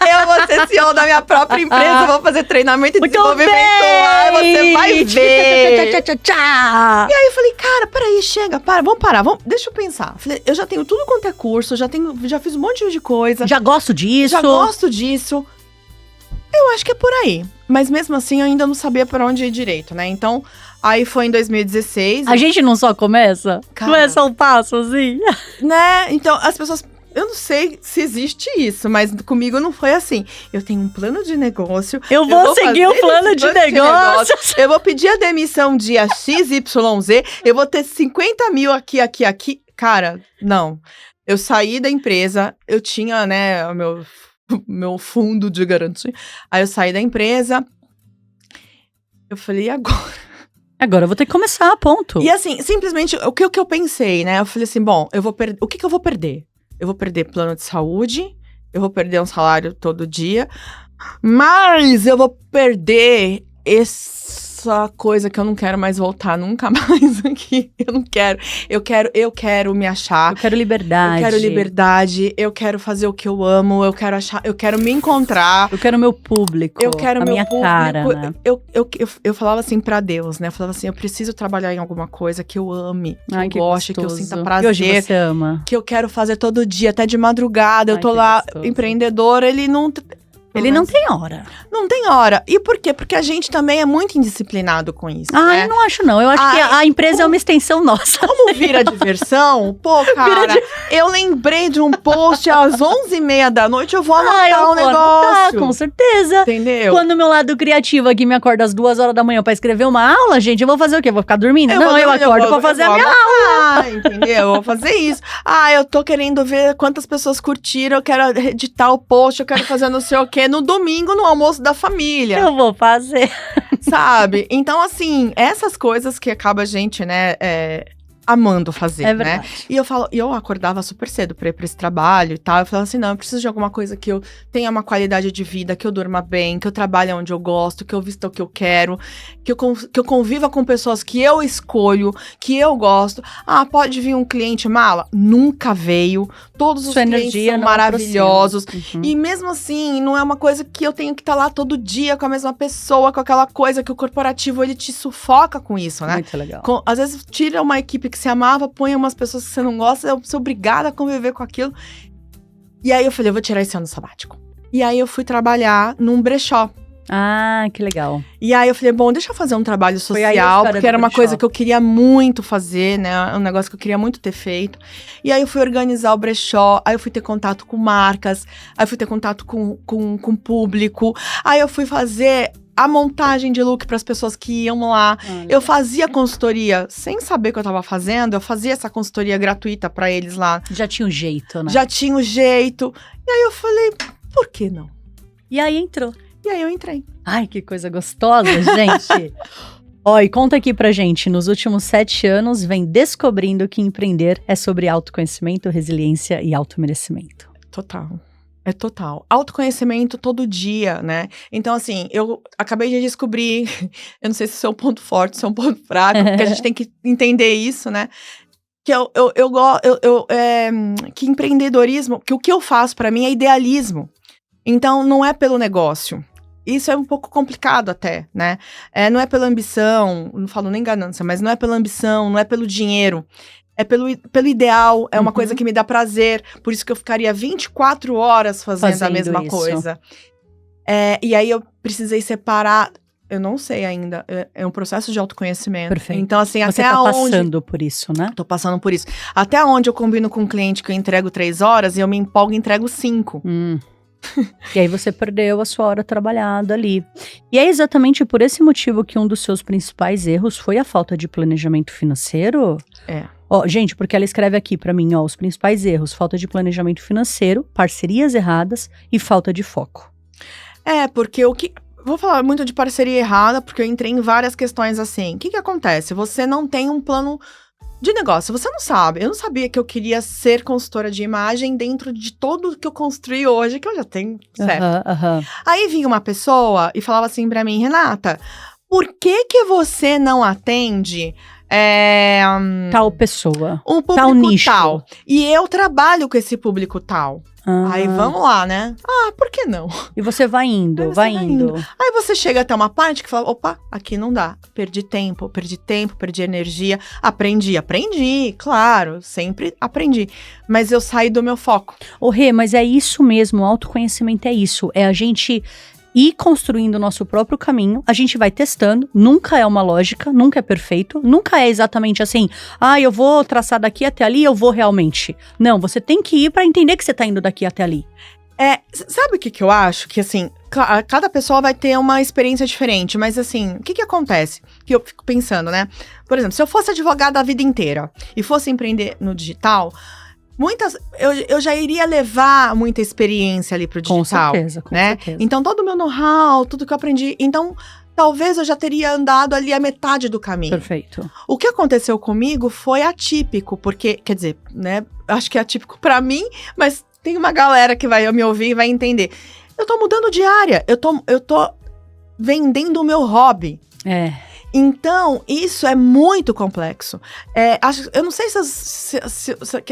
Eu vou ser CEO da minha própria empresa, vou fazer treinamento e Muito desenvolvimento lá, você vai ver. Tchá! E aí eu falei, cara, peraí, chega, vamos parar, deixa eu pensar. Falei, eu já tenho tudo quanto é curso, já fiz um monte de coisa. Já gosto disso. Já gosto disso. Eu acho que é por aí. Mas mesmo assim, eu ainda não sabia por onde ir direito, né? Então, aí foi em 2016. A gente não só começa? Cara, não é só um passo, assim? Né? Então, as pessoas... Eu não sei se existe isso, mas comigo não foi assim. Eu tenho um plano de negócio. Eu vou seguir o plano de negócio. Eu vou pedir a demissão dia XYZ. Eu vou ter 50 mil aqui. Cara, não. Eu saí da empresa, eu tinha, né, o meu fundo de garantia. Aí eu saí da empresa, eu falei, e agora? Agora eu vou ter que começar, ponto. E assim, simplesmente, o que eu pensei, né? Eu falei assim, bom, o que eu vou perder? Eu vou perder plano de saúde, eu vou perder um salário todo dia, mas eu vou perder essa coisa que eu não quero mais voltar nunca mais aqui. Eu não quero. Eu quero me achar. Eu quero liberdade. Eu quero liberdade. Eu quero fazer o que eu amo. Eu quero me encontrar. Eu quero meu público. Eu quero a meu minha público. cara, né? Eu falava assim pra Deus, né? Eu falava assim, eu preciso trabalhar em alguma coisa que eu ame, que eu goste, gostoso. que eu sinta E prazer. hoje você ama. Que eu quero fazer todo dia, até de madrugada. Eu tô que lá, gostoso. empreendedor, ele não tem hora. Não tem hora. E por quê? Porque a gente também é muito indisciplinado com isso, né? Eu não acho não. Eu acho que a empresa é uma extensão nossa. Como vira diversão? Pô, cara, eu lembrei de um post às 11h30 da noite, eu vou anotar o negócio. Com certeza. Entendeu? Quando o meu lado criativo aqui me acorda às 2 horas da manhã pra escrever uma aula, gente, eu vou fazer o quê? Eu vou ficar dormindo? Eu acordo pra fazer a minha aula. Entendeu? Eu vou fazer isso. Eu tô querendo ver quantas pessoas curtiram, eu quero editar o post, eu quero fazer não sei o quê. No domingo, no almoço da família. Eu vou fazer. Sabe? Então, assim, essas coisas que acaba a gente, né, amando fazer, É verdade. né? E eu acordava super cedo pra ir pra esse trabalho e tal. Eu falava assim, não, eu preciso de alguma coisa que eu tenha uma qualidade de vida, que eu durma bem, que eu trabalhe onde eu gosto, que eu vista o que eu quero, que eu conviva com pessoas que eu escolho, que eu gosto. Pode vir um cliente mala? Nunca veio. Todos os clientes são maravilhosos. E mesmo assim, não é uma coisa que eu tenho que estar lá todo dia com a mesma pessoa, com aquela coisa que o corporativo, ele te sufoca com isso, né? Muito legal. Às vezes tira uma equipe que você amava, põe umas pessoas que você não gosta, eu sou obrigada a conviver com aquilo. E aí eu falei, eu vou tirar esse ano sabático. E aí eu fui trabalhar num brechó. Que legal. E aí eu falei, bom, deixa eu fazer um trabalho social, porque era uma coisa que eu queria muito fazer, né? Um negócio que eu queria muito ter feito. E aí eu fui organizar o brechó, aí eu fui ter contato com marcas, aí eu fui ter contato com público, aí eu fui fazer a montagem de look para as pessoas que iam lá. Eu fazia consultoria sem saber o que eu tava fazendo, eu fazia essa consultoria gratuita para eles lá. Já tinha um jeito, né? Já tinha um jeito. E aí eu falei, por que não? E aí entrou. E aí eu entrei. Ai, que coisa gostosa, gente. Ó, e conta aqui pra gente, nos últimos 7 anos, vem descobrindo que empreender é sobre autoconhecimento, resiliência e automerecimento. Total. É total. Autoconhecimento todo dia, né? Então, assim, eu acabei de descobrir, eu não sei se isso é um ponto forte, se é um ponto fraco, porque a gente tem que entender isso, né? Que empreendedorismo, que o que eu faço pra mim é idealismo. Então, não é pelo negócio. Isso é um pouco complicado até, né? Não é pela ambição, não falo nem ganância, mas não é pela ambição, não é pelo dinheiro. É pelo ideal, é uma coisa que me dá prazer. Por isso que eu ficaria 24 horas fazendo a mesma coisa. E aí eu precisei separar. Eu não sei ainda. É um processo de autoconhecimento. Perfeito. Então, assim, você até tá onde... passando por isso, né? Tô passando por isso. Até onde eu combino com um cliente que eu entrego 3 horas e eu me empolgo e entrego 5. E aí você perdeu a sua hora trabalhada ali. E é exatamente por esse motivo que um dos seus principais erros foi a falta de planejamento financeiro? Ó, gente, porque ela escreve aqui pra mim, ó, os principais erros: falta de planejamento financeiro, parcerias erradas e falta de foco. Porque vou falar muito de parceria errada, porque eu entrei em várias questões assim. O que acontece? Você não tem um plano de negócio, você não sabe. Eu não sabia que eu queria ser consultora de imagem dentro de tudo que eu construí hoje, que eu já tenho, certo? Aí vinha uma pessoa e falava assim pra mim: Renata, por que você não atende tal pessoa, um público tal nicho? E eu trabalho com esse público tal. Aí vamos lá, né? Por que não? E você vai indo, vai indo. Aí você chega até uma parte que fala: opa, aqui não dá. Perdi tempo, perdi energia. Aprendi, claro, sempre aprendi. Mas eu saí do meu foco. Ô Rê, mas é isso mesmo, o autoconhecimento é isso. É a gente ir construindo o nosso próprio caminho, a gente vai testando, nunca é uma lógica, nunca é perfeito, nunca é exatamente assim, eu vou traçar daqui até ali, eu vou realmente. Não, você tem que ir pra entender que você tá indo daqui até ali. Sabe o que eu acho? Que assim, cada pessoa vai ter uma experiência diferente, mas assim, o que acontece? Que eu fico pensando, né? Por exemplo, se eu fosse advogada a vida inteira e fosse empreender no digital, eu já iria levar muita experiência ali pro digital. Com certeza. Então, todo o meu know-how, tudo que eu aprendi. Então, talvez eu já teria andado ali a metade do caminho. Perfeito. O que aconteceu comigo foi atípico, porque, quer dizer, né? Acho que é atípico pra mim, mas tem uma galera que vai me ouvir e vai entender. Eu tô mudando de área. Eu tô vendendo o meu hobby. Então, isso é muito complexo. Eu não sei se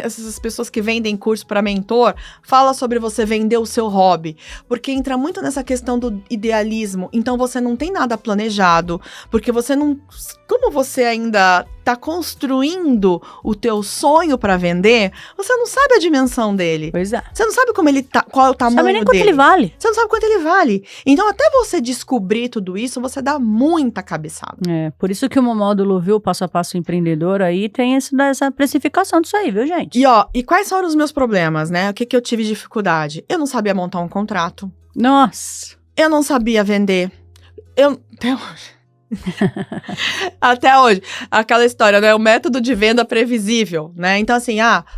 essas pessoas que vendem curso para mentor falam sobre você vender o seu hobby, porque entra muito nessa questão do idealismo. Então, você não tem nada planejado, porque você não... Como você ainda tá construindo o teu sonho para vender, você não sabe a dimensão dele. Pois é. Você não sabe como ele tá, qual é o tamanho dele. Sabe nem quanto ele vale. Você não sabe quanto ele vale. Então, até você descobrir tudo isso, você dá muita cabeçada. Por isso que o meu módulo, viu, Passo a Passo Empreendedor, aí tem essa precificação disso aí, viu, gente? E quais foram os meus problemas, né? O que eu tive dificuldade? Eu não sabia montar um contrato. Nossa! Eu não sabia vender. Até hoje. Até hoje. Aquela história, né? O método de venda previsível, né? Então, assim,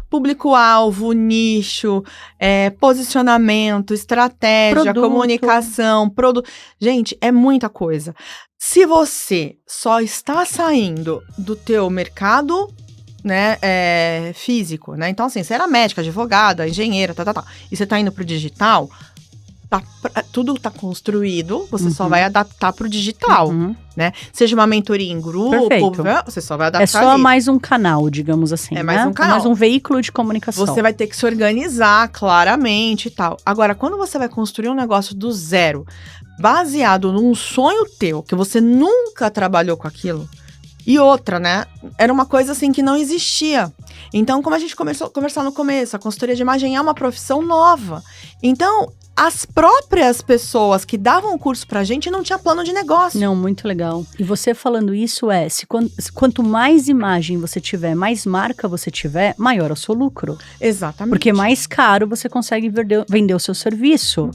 público-alvo, nicho, posicionamento, estratégia, comunicação, produto. Gente, é muita coisa. Se você só está saindo do teu mercado, né, físico, né? Então, assim, você era médica, advogada, engenheira, e você tá indo pro digital, tudo tá construído, você só vai adaptar pro digital, né? Seja uma mentoria em grupo, você só vai adaptar. É só mais um canal, digamos assim, mais um canal. É mais um veículo de comunicação. Você vai ter que se organizar claramente e tal. Agora, quando você vai construir um negócio do zero, baseado num sonho teu, que você nunca trabalhou com aquilo, e outra, né? Era uma coisa assim que não existia. Então, como a gente começou a conversar no começo, a consultoria de imagem é uma profissão nova. Então, as próprias pessoas que davam o curso pra gente não tinha plano de negócio. Não, muito legal. E você falando isso quanto mais imagem você tiver, mais marca você tiver, maior é o seu lucro. Exatamente. Porque mais caro você consegue vender o seu serviço.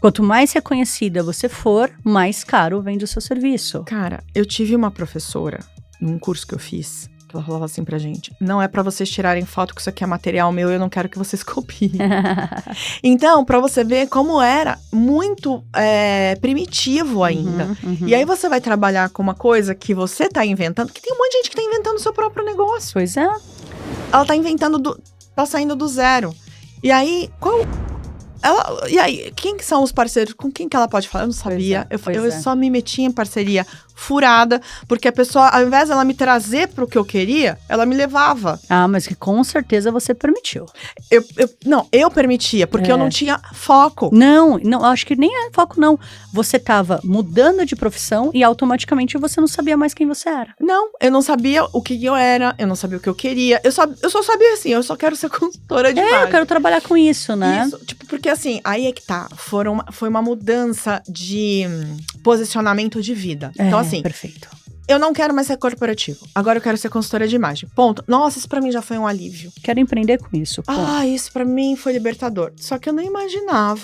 Quanto mais reconhecida você for, mais caro vende o seu serviço. Cara, eu tive uma professora num curso que eu fiz. Ela falava assim pra gente, não é pra vocês tirarem foto, que isso aqui é material meu e eu não quero que vocês copiem. Então, pra você ver como era muito primitivo ainda. E aí você vai trabalhar com uma coisa que você tá inventando, que tem um monte de gente que tá inventando o seu próprio negócio. Pois é. Ela tá inventando, tá saindo do zero. E aí, e aí, quem que são os parceiros? Com quem que ela pode falar? Eu não sabia. Eu só me meti em parceria furada, porque a pessoa, ao invés dela me trazer pro que eu queria, ela me levava. Ah, mas que com certeza você permitiu. Eu permitia, porque eu não tinha foco. Não, acho que nem é foco, não. Você tava mudando de profissão e automaticamente você não sabia mais quem você era. Não, eu não sabia o que eu era, eu não sabia o que eu queria. Eu só sabia assim, eu só quero ser consultora de imagem. Eu quero trabalhar com isso, né? Isso, tipo, porque assim, aí é que tá. Foi uma mudança de posicionamento de vida. Então, assim, perfeito. Eu não quero mais ser corporativo. Agora eu quero ser consultora de imagem. Ponto. Nossa, isso pra mim já foi um alívio. Quero empreender com isso. Ponto. Isso pra mim foi libertador. Só que eu não imaginava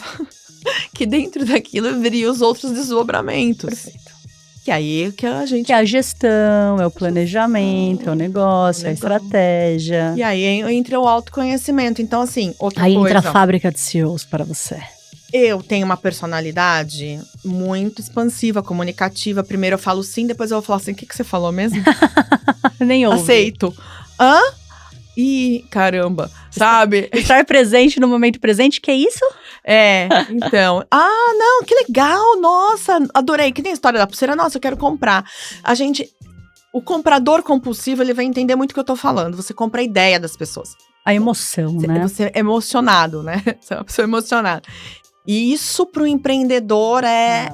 que dentro daquilo viria os outros desdobramentos. Perfeito. Que aí que a gente... Que é a gestão, é o planejamento, é o negócio, é a estratégia. E aí entra o autoconhecimento. Então, assim, outra coisa... Aí entra a fábrica de CEOs para você. Eu tenho uma personalidade muito expansiva, comunicativa. Primeiro eu falo sim, depois eu vou falar assim, o que você falou mesmo? Nem ouvi. Aceito. Hã? Ih, caramba, sabe? Estar presente no momento presente, que é isso? Então. Não, que legal, nossa, adorei. Que nem a história da pulseira, nossa, eu quero comprar. O comprador compulsivo, ele vai entender muito o que eu tô falando. Você compra a ideia das pessoas. A emoção, né? Você é emocionado, né? Você é uma pessoa emocionada. E isso pro empreendedor é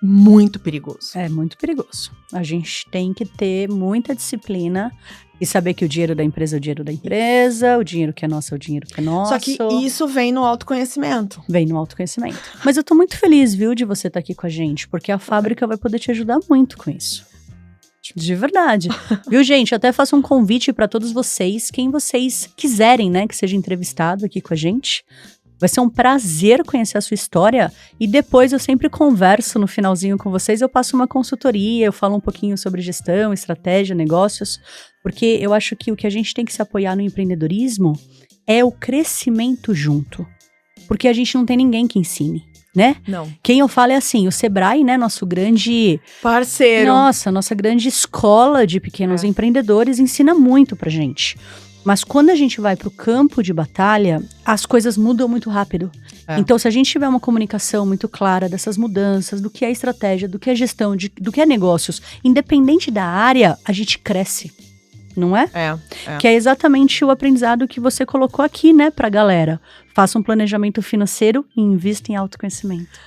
muito perigoso. É muito perigoso. A gente tem que ter muita disciplina e saber que o dinheiro da empresa é o dinheiro da empresa, o dinheiro que é nosso é o dinheiro que é nosso. Só que isso vem no autoconhecimento. Vem no autoconhecimento. Mas eu tô muito feliz, viu, de você estar aqui com a gente, porque a fábrica vai poder te ajudar muito com isso. De verdade. Viu, gente? Eu até faço um convite para todos vocês, quem vocês quiserem, né, que seja entrevistado aqui com a gente. Vai ser um prazer conhecer a sua história e depois eu sempre converso no finalzinho com vocês, eu passo uma consultoria, eu falo um pouquinho sobre gestão, estratégia, negócios, porque eu acho que o que a gente tem que se apoiar no empreendedorismo é o crescimento junto, porque a gente não tem ninguém que ensine, né? Não. Quem eu falo é assim, o Sebrae, né, nosso grande... parceiro. Nossa grande escola de pequenos empreendedores ensina muito pra gente. Mas quando a gente vai para o campo de batalha, as coisas mudam muito rápido. Então, se a gente tiver uma comunicação muito clara dessas mudanças, do que é estratégia, do que é gestão, do que é negócios, independente da área, a gente cresce, não é? Que é exatamente o aprendizado que você colocou aqui, né, pra galera. Faça um planejamento financeiro e invista em autoconhecimento.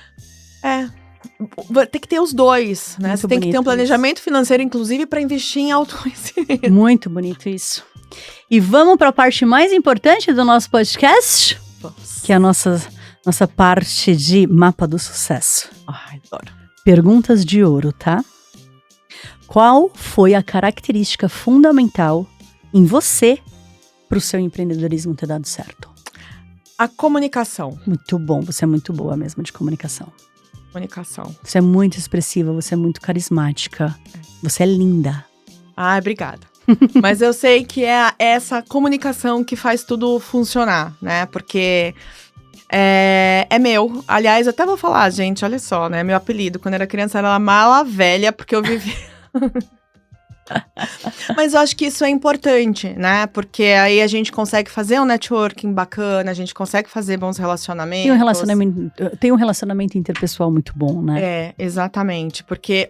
Tem que ter os dois, né? Você tem que ter um planejamento financeiro, inclusive, para investir em autoconhecimento. Muito bonito isso. E vamos para a parte mais importante do nosso podcast? Vamos. Que é a nossa parte de mapa do sucesso. Ai, adoro. Perguntas de ouro, tá? Qual foi a característica fundamental em você para o seu empreendedorismo ter dado certo? A comunicação. Muito bom, você é muito boa mesmo de comunicação. Comunicação. Você é muito expressiva, você é muito carismática. Você é linda. Obrigada. Mas eu sei que é essa comunicação que faz tudo funcionar, né? Porque é meu. Aliás, eu até vou falar, gente, olha só, né? Meu apelido, quando eu era criança, era Mala Velha, porque eu vivi... Mas eu acho que isso é importante, né? Porque aí a gente consegue fazer um networking bacana, a gente consegue fazer bons relacionamentos. Tem um relacionamento interpessoal muito bom, né? Exatamente. Porque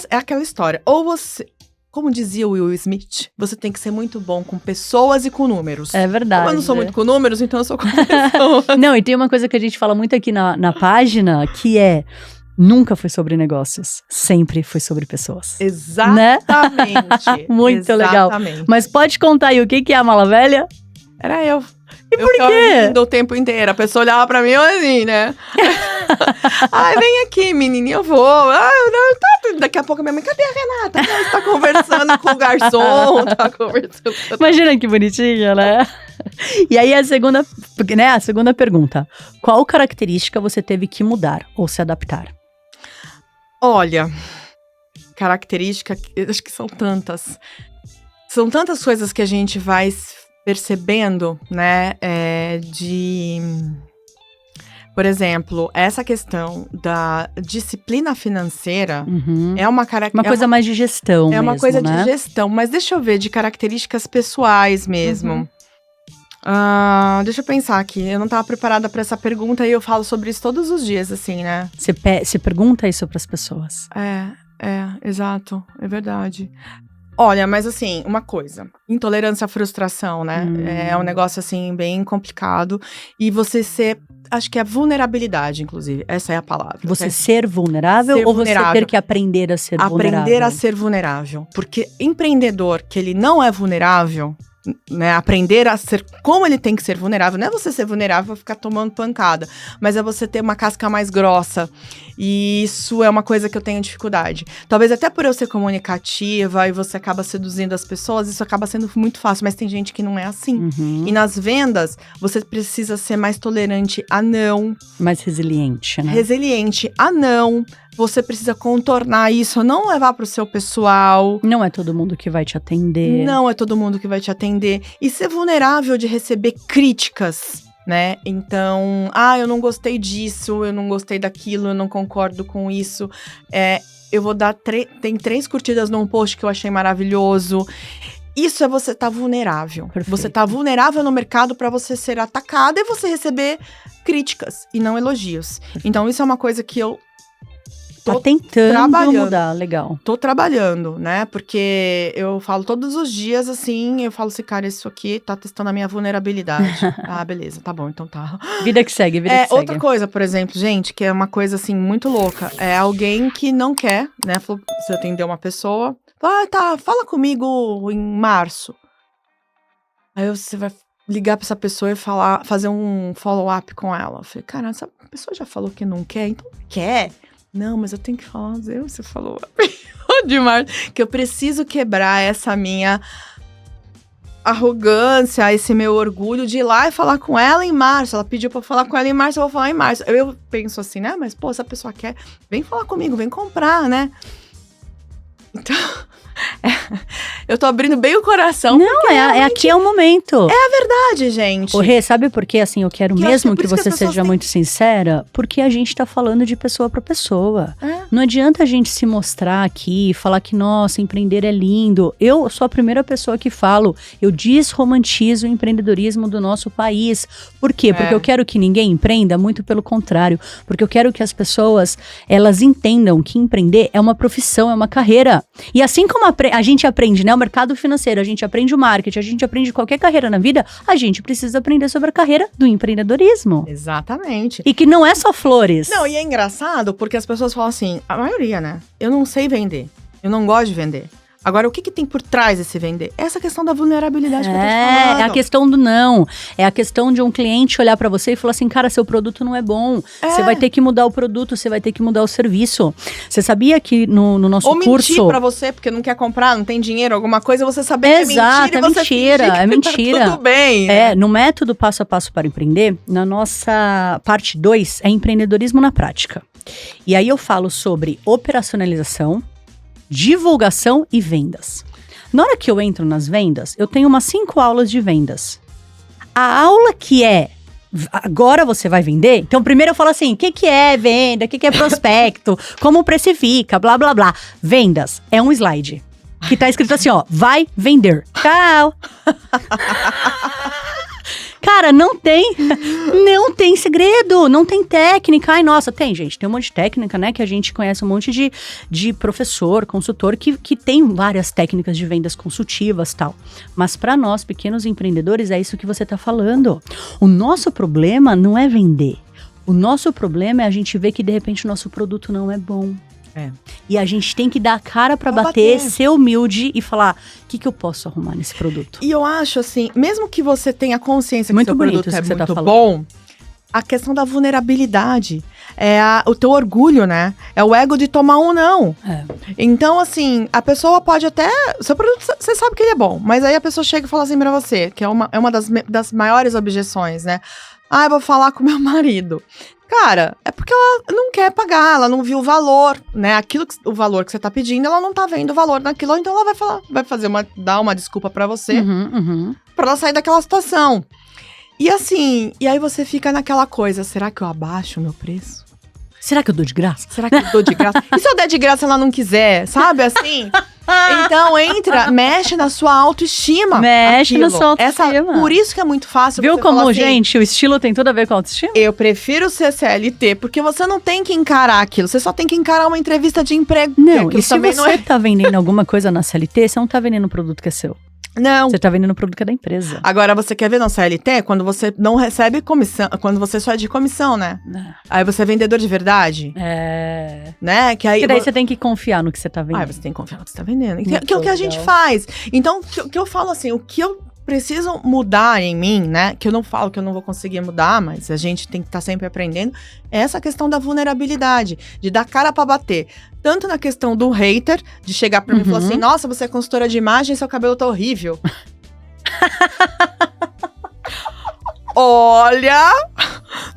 é aquela história. Ou você... Como dizia o Will Smith, você tem que ser muito bom com pessoas e com números. É verdade. Como eu não sou muito com números, então eu sou com pessoas. Não, e tem uma coisa que a gente fala muito aqui na página, que é... Nunca foi sobre negócios, sempre foi sobre pessoas. Exatamente. Né? Muito legal. Mas pode contar aí, o que é a Mala Velha? Era eu. E por quê? Rindo o tempo inteiro. A pessoa olhava pra mim assim, né? Ai, vem aqui, menininha, eu vou. Daqui a pouco a minha mãe, cadê a Renata? Você tá conversando com o garçom, tá conversando. Imagina que bonitinha, né? E aí a segunda pergunta. Qual característica você teve que mudar ou se adaptar? Olha, característica, acho que são tantas. São tantas coisas que a gente vai percebendo, né, por exemplo, essa questão da disciplina financeira é uma característica... Uma coisa mais de gestão É uma mesmo, coisa né? de gestão, mas deixa eu ver, de características pessoais mesmo. Deixa eu pensar aqui, eu não estava preparada para essa pergunta e eu falo sobre isso todos os dias, assim, né? Você pergunta isso para as pessoas. Exato, é verdade. Olha, mas assim, uma coisa, intolerância à frustração, né? É um negócio, assim, bem complicado. E você ser, acho que é vulnerabilidade, inclusive, essa é a palavra. Você ser vulnerável ou vulnerável. Você ter que aprender a ser vulnerável? Aprender a ser vulnerável. Porque empreendedor que ele não é vulnerável, né? Aprender a ser como ele tem que ser vulnerável. Não é você ser vulnerável e ficar tomando pancada, mas é você ter uma casca mais grossa. E isso é uma coisa que eu tenho dificuldade. Talvez até por eu ser comunicativa e você acaba seduzindo as pessoas, isso acaba sendo muito fácil, mas tem gente que não é assim. E nas vendas, você precisa ser mais tolerante a não. Mais resiliente, né? Resiliente a não. Você precisa contornar isso, não levar para o seu pessoal. Não é todo mundo que vai te atender. Não é todo mundo que vai te atender. E ser vulnerável de receber críticas, né? Então, eu não gostei disso, eu não gostei daquilo, eu não concordo com isso. Eu vou dar tem 3 curtidas num post que eu achei maravilhoso. Isso é você estar vulnerável. Perfeito. Você tá vulnerável no mercado para você ser atacada e você receber críticas e não elogios. Perfeito. Então, isso é uma coisa que eu tá tentando trabalhando. mudar, legal. Tô trabalhando, né? Porque eu falo todos os dias, assim, eu falo assim, cara, isso aqui tá testando a minha vulnerabilidade. Beleza, tá bom, então tá. Vida que segue, vida que segue. Outra coisa, por exemplo, gente, que é uma coisa, assim, muito louca. É alguém que não quer, né? Você atendeu uma pessoa, fala comigo em março. Aí você vai ligar pra essa pessoa e fazer um follow-up com ela. Eu falei, cara, essa pessoa já falou que não quer, então quer. Não, mas eu tenho que falar, você falou demais, que eu preciso quebrar essa minha arrogância, esse meu orgulho de ir lá e falar com ela em março. Ela pediu pra eu falar com ela em março, eu vou falar em março. Eu penso assim, né, mas pô, se a pessoa quer, vem falar comigo, vem comprar, né? Então, eu tô abrindo bem o coração. Não, aqui é o momento. É a verdade, gente. Ô, Rê, sabe por que, assim, eu quero mesmo que você seja têm... muito sincera? Porque a gente tá falando de pessoa pra pessoa. Não adianta a gente se mostrar aqui, falar que, nossa, empreender é lindo. Eu sou a primeira pessoa que falo, eu desromantizo o empreendedorismo do nosso país. Por quê? Porque eu quero que ninguém empreenda, muito pelo contrário. Porque eu quero que as pessoas, elas entendam que empreender é uma profissão, é uma carreira. E assim como a gente aprende, né, o mercado financeiro, a gente aprende o marketing, a gente aprende qualquer carreira na vida, a gente precisa aprender sobre a carreira do empreendedorismo. Exatamente. E que não é só flores. Não, e é engraçado porque as pessoas falam assim, a maioria, né, eu não sei vender, eu não gosto de vender. Agora, o que tem por trás desse vender? Essa questão da vulnerabilidade que eu tô te falando. É a questão do não. É a questão de um cliente olhar pra você e falar assim, cara, seu produto não é bom. Você vai ter que mudar o produto, você vai ter que mudar o serviço. Você sabia que no nosso curso... Ou mentir pra você, porque não quer comprar, não tem dinheiro, alguma coisa, você saber que é mentira e você fingir que é mentira. Tá tudo bem. Né? No método passo a passo para empreender, na nossa parte 2, é empreendedorismo na prática. E aí eu falo sobre operacionalização, divulgação e vendas. Na hora que eu entro nas vendas, eu tenho umas 5 aulas de vendas. A aula que é agora você vai vender, então primeiro eu falo assim, o que é venda, o que é prospecto, como precifica, blá blá blá. Vendas é um slide que tá escrito assim, ó, vai vender. Tchau. Cara, não tem segredo, não tem técnica. Ai, nossa, tem, gente, tem um monte de técnica, né, que a gente conhece um monte de professor, consultor, que tem várias técnicas de vendas consultivas e tal. Mas para nós, pequenos empreendedores, é isso que você tá falando. O nosso problema não é vender. O nosso problema é a gente ver que, de repente, o nosso produto não é bom. E a gente tem que dar a cara pra bater, ser humilde e falar, o que eu posso arrumar nesse produto? E eu acho assim, mesmo que você tenha consciência que muito seu produto é muito bom, a questão da vulnerabilidade, o teu orgulho, né? É o ego de tomar um não. Então, assim, a pessoa pode até... Seu produto, você sabe que ele é bom, mas aí a pessoa chega e fala assim pra você, que é uma das maiores objeções, né? Eu vou falar com meu marido. Cara, é porque ela não quer pagar, ela não viu o valor, né? O valor que você tá pedindo, ela não tá vendo o valor naquilo, então ela dar uma desculpa pra você, pra ela sair daquela situação. E assim, e aí você fica naquela coisa, será que eu abaixo o meu preço? Será que eu dou de graça? Será que eu dou de graça? E se eu der de graça e ela não quiser, sabe assim? Então mexe na sua autoestima. Mexe na sua autoestima. Por isso que é muito fácil. Viu você como, falar assim, gente, o estilo tem tudo a ver com a autoestima? Eu prefiro ser CLT, porque você não tem que encarar aquilo. Você só tem que encarar uma entrevista de emprego. Não, e se você tá vendendo alguma coisa na CLT, você não tá vendendo um produto que é seu. Não. Você tá vendendo um produto que é da empresa. Agora, você quer ver no CLT? Quando você não recebe comissão, quando você só é de comissão, né? Aí você é vendedor de verdade. Né? Que aí, daí você tem que confiar no que você tá vendendo. Aí você tem que confiar no que você tá vendendo. Que é o que a gente faz. Então, o que eu falo assim, o que eu preciso mudar em mim, né? Que eu não falo que eu não vou conseguir mudar, mas a gente tem que estar sempre aprendendo. É essa questão da vulnerabilidade, de dar cara pra bater. Tanto na questão do hater, de chegar pra mim e falar assim, nossa, você é consultora de imagem e seu cabelo tá horrível. Olha,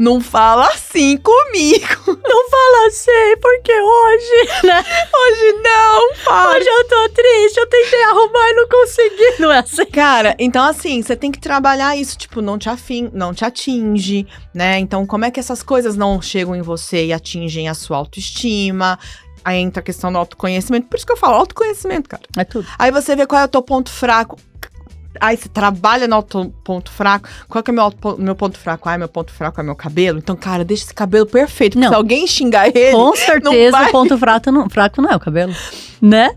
não fala assim comigo. Não fala assim, porque hoje, né? Hoje não, para. Hoje eu tô triste, eu tentei arrumar e não consegui. Não é assim? Cara, então assim, você tem que trabalhar isso, tipo, não te atinge, né? Então, como é que essas coisas não chegam em você e atingem a sua autoestima? Aí entra a questão do autoconhecimento. Por isso que eu falo autoconhecimento, cara. É tudo. Aí você vê qual é o teu ponto fraco. Aí você trabalha no ponto fraco. Qual que é o meu ponto fraco? Meu ponto fraco é meu cabelo. Então, cara, deixa esse cabelo perfeito. Porque se alguém xingar ele, com certeza o ponto fraco não é o cabelo. Né?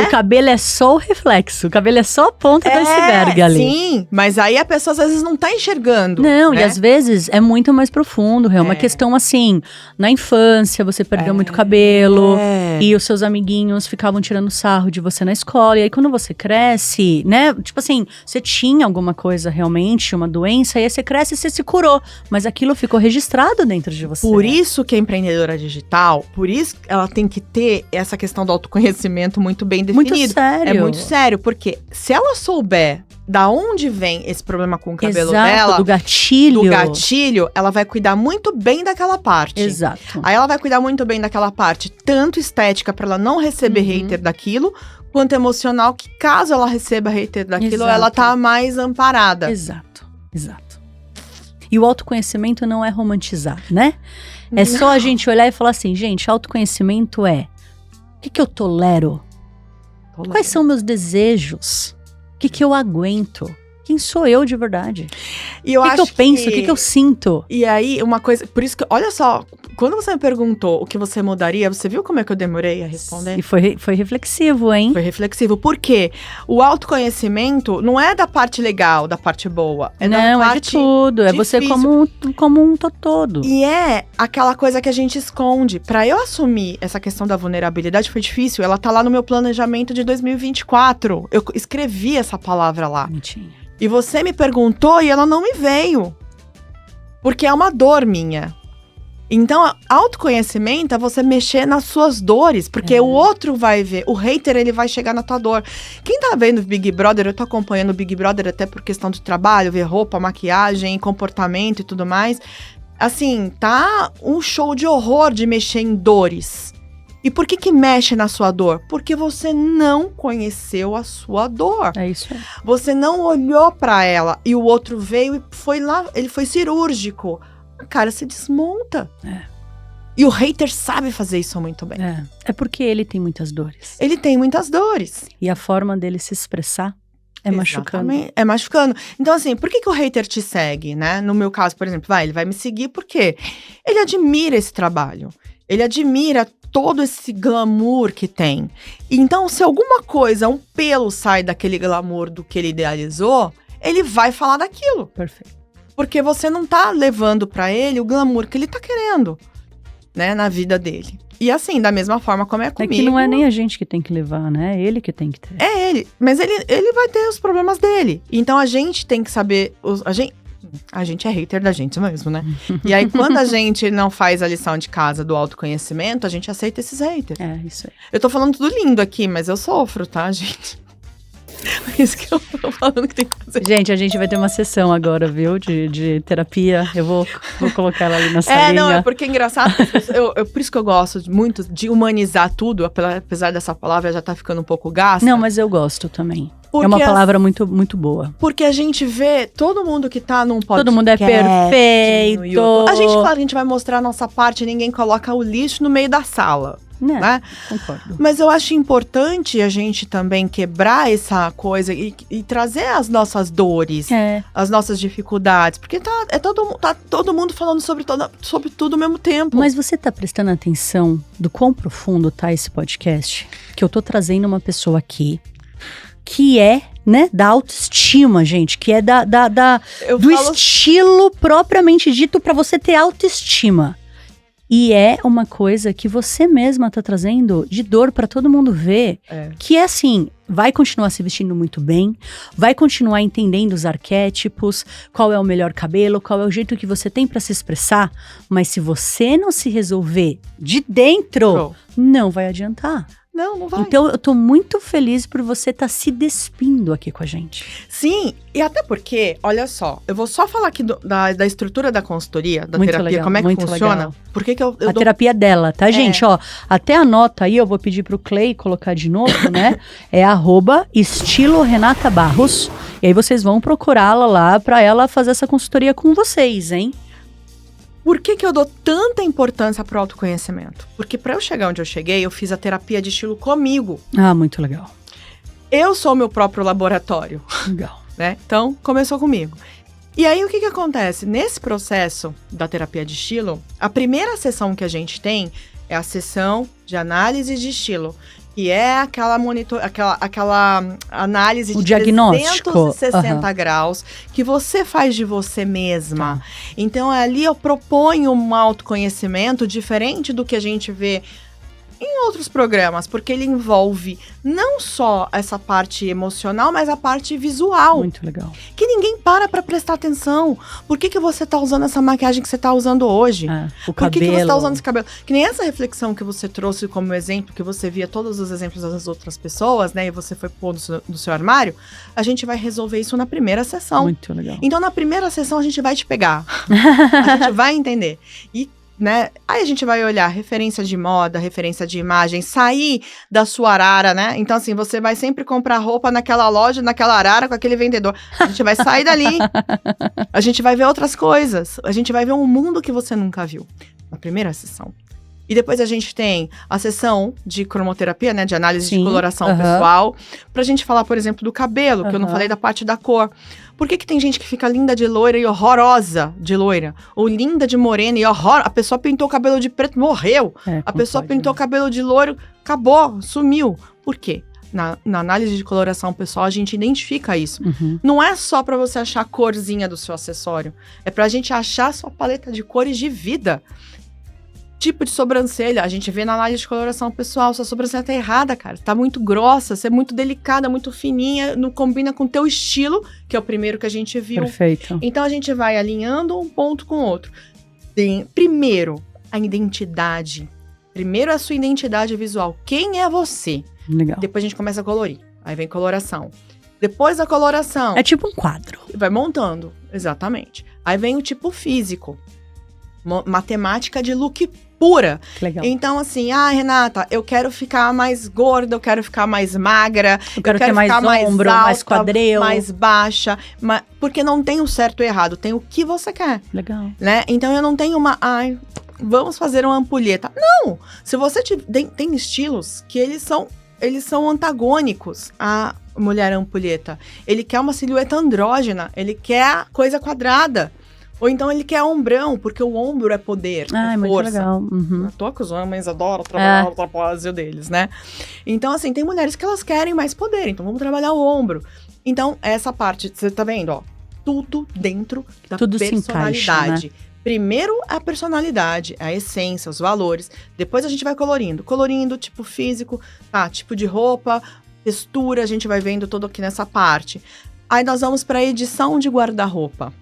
O cabelo é só o reflexo. O cabelo é só a ponta do iceberg ali. Sim, mas aí a pessoa às vezes não tá enxergando. Não, né? E às vezes é muito mais profundo. É uma questão assim, na infância você perdeu muito cabelo e os seus amiguinhos ficavam tirando sarro de você na escola. E aí quando você cresce, né? Tipo assim, você tinha alguma coisa realmente, uma doença, e aí você cresce e você se curou. Mas aquilo ficou registrado dentro de você. Por isso que a empreendedora digital, por isso ela tem que ter essa questão do autoconhecimento muito bem definido. Muito sério. É muito sério, porque se ela souber da onde vem esse problema com o cabelo dela, do gatilho, ela vai cuidar muito bem daquela parte. Exato. Aí ela vai cuidar muito bem daquela parte, tanto estética pra ela não receber hater daquilo, quanto emocional, que caso ela receba hater daquilo, ela tá mais amparada. Exato. E o autoconhecimento não é romantizar, né? É só a gente olhar e falar assim, gente, autoconhecimento é o que eu tolero? Quais são meus desejos? O que eu aguento? Quem sou eu de verdade? E o que eu penso? O que eu sinto? E aí, uma coisa... Por isso que, olha só, quando você me perguntou o que você mudaria, você viu como é que eu demorei a responder? E foi reflexivo, hein? Foi reflexivo. Por quê? O autoconhecimento não é da parte legal, da parte boa. É da parte é de tudo. É você como um todo. E é aquela coisa que a gente esconde. Pra eu assumir essa questão da vulnerabilidade foi difícil. Ela tá lá no meu planejamento de 2024. Eu escrevi essa palavra lá. Bonitinha. E você me perguntou e ela não me veio. Porque é uma dor minha. Então, autoconhecimento é você mexer nas suas dores. Porque o outro vai ver. O hater, ele vai chegar na tua dor. Quem tá vendo Big Brother, eu tô acompanhando o Big Brother até por questão de trabalho, ver roupa, maquiagem, comportamento e tudo mais. Assim, tá um show de horror de mexer em dores. E por que mexe na sua dor? Porque você não conheceu a sua dor. É isso aí. Você não olhou pra ela e o outro veio e foi lá, ele foi cirúrgico. A cara se desmonta. E o hater sabe fazer isso muito bem. É porque ele tem muitas dores. Ele tem muitas dores. E a forma dele se expressar é machucando. É machucando. Então, assim, por que o hater te segue, né? No meu caso, por exemplo, ele vai me seguir porque ele admira esse trabalho. Ele admira todo esse glamour que tem. Então, se alguma coisa, um pelo sai daquele glamour do que ele idealizou, ele vai falar daquilo. Perfeito. Porque você não tá levando pra ele o glamour que ele tá querendo, né, na vida dele. E assim, da mesma forma como é comigo. É que não é nem a gente que tem que levar, né? É ele que tem que ter. É ele. Mas ele vai ter os problemas dele. Então, a gente tem que saber... A gente é hater da gente mesmo, né? E aí, quando a gente não faz a lição de casa do autoconhecimento, a gente aceita esses haters. É, isso aí. Eu tô falando tudo lindo aqui, mas eu sofro, tá, gente? isso que eu tô falando que tem que fazer. Gente, a gente vai ter uma sessão agora, viu? De terapia. Eu vou colocar ela ali na salinha. Não, é porque é engraçado. Por isso que eu gosto muito de humanizar tudo, apesar dessa palavra já tá ficando um pouco gasta. Não, mas eu gosto também. Porque é uma palavra muito, muito boa. Porque a gente vê todo mundo que tá num podcast. Todo mundo é perfeito. A gente, claro, a gente vai mostrar a nossa parte, ninguém coloca o lixo no meio da sala. Né? Concordo. Mas eu acho importante a gente também quebrar essa coisa e trazer as nossas dores, as nossas dificuldades. Porque tá todo mundo falando sobre tudo ao mesmo tempo. Mas você tá prestando atenção do quão profundo tá esse podcast? Que eu tô trazendo uma pessoa aqui que é, né, da autoestima, gente, que é do estilo propriamente dito para você ter autoestima. E é uma coisa que você mesma tá trazendo de dor para todo mundo ver, que é assim, vai continuar se vestindo muito bem, vai continuar entendendo os arquétipos, qual é o melhor cabelo, qual é o jeito que você tem para se expressar, mas se você não se resolver de dentro, não vai adiantar. Não vai. Então, eu tô muito feliz por você estar se despindo aqui com a gente. Sim, e até porque, olha só, eu vou só falar aqui da estrutura da consultoria, da muito terapia, legal, como é que funciona. Legal. Por que eu a terapia dela, tá, gente? Ó, até anota aí, eu vou pedir pro Clay colocar de novo, né? É @estilo Renata Barros. E aí vocês vão procurá-la lá pra ela fazer essa consultoria com vocês, hein? Por que eu dou tanta importância pro autoconhecimento? Porque para eu chegar onde eu cheguei, eu fiz a terapia de estilo comigo. Ah, muito legal. Eu sou o meu próprio laboratório. Legal. Né? Então, começou comigo. E aí, o que acontece? Nesse processo da terapia de estilo, a primeira sessão que a gente tem é a sessão de análise de estilo. Que é aquela análise de diagnóstico. 360 graus que você faz de você mesma. Então, ali eu proponho um autoconhecimento diferente do que a gente vê em outros programas, porque ele envolve não só essa parte emocional, mas a parte visual. Muito legal. Que ninguém para prestar atenção. Por que você tá usando essa maquiagem que você tá usando hoje? O Por que você tá usando cabelo. esse cabelo? Que nem essa reflexão que você trouxe como exemplo, que você via todos os exemplos das outras pessoas, né? E você foi pôr no seu armário. A gente vai resolver isso na primeira sessão. Muito legal. Então, na primeira sessão, a gente vai te pegar. A gente vai entender. E né? Aí a gente vai olhar referência de moda, referência de imagem, sair da sua arara, né? Então, assim, você vai sempre comprar roupa naquela loja, naquela arara, com aquele vendedor. A gente vai sair dali. A gente vai ver outras coisas. A gente vai ver um mundo que você nunca viu. Na primeira sessão. E depois a gente tem a sessão de cromoterapia, né? De análise de coloração pessoal. Pra gente falar, por exemplo, do cabelo, que eu não falei da parte da cor. Por que tem gente que fica linda de loira e horrorosa de loira? Ou linda de morena e a pessoa pintou o cabelo de preto, morreu. A pessoa pintou o cabelo de loiro, acabou, sumiu. Por quê? Na análise de coloração pessoal, a gente identifica isso. Não é só pra você achar a corzinha do seu acessório. É pra gente achar a sua paleta de cores de vida. Tipo de sobrancelha, a gente vê na análise de coloração pessoal, sua sobrancelha tá errada, cara. Tá muito grossa, você é muito delicada, muito fininha, não combina com o teu estilo, que é o primeiro que a gente viu. Perfeito. Então a gente vai alinhando um ponto com o outro. Primeiro, a identidade. Primeiro a sua identidade visual. Quem é você? Legal. Depois a gente começa a colorir. Aí vem coloração. Depois da coloração... É tipo um quadro. Vai montando, exatamente. Aí vem o tipo físico. Matemática de look pura. Legal. Então, assim, Renata, eu quero ficar mais gorda, eu quero ficar mais magra, eu quero ter mais ombro, alta, mais quadril, mais baixa, porque não tem o certo e errado, tem o que você quer. Legal. Né? Então, eu não tenho vamos fazer uma ampulheta. Não! Se você tem estilos que eles são antagônicos à mulher ampulheta. Ele quer uma silhueta andrógena, ele quer coisa quadrada. Ou então ele quer ombrão, porque o ombro é poder, é muito força. Legal. Não tô que os homens adoram trabalhar o trapézio deles, né? Então, assim, tem mulheres que elas querem mais poder, então vamos trabalhar o ombro. Então, essa parte, você tá vendo, ó, tudo dentro da personalidade. Se encaixa, né? Primeiro a personalidade, a essência, os valores. Depois a gente vai colorindo. Colorindo, tipo físico, tipo de roupa, textura, a gente vai vendo tudo aqui nessa parte. Aí nós vamos pra edição de guarda-roupa.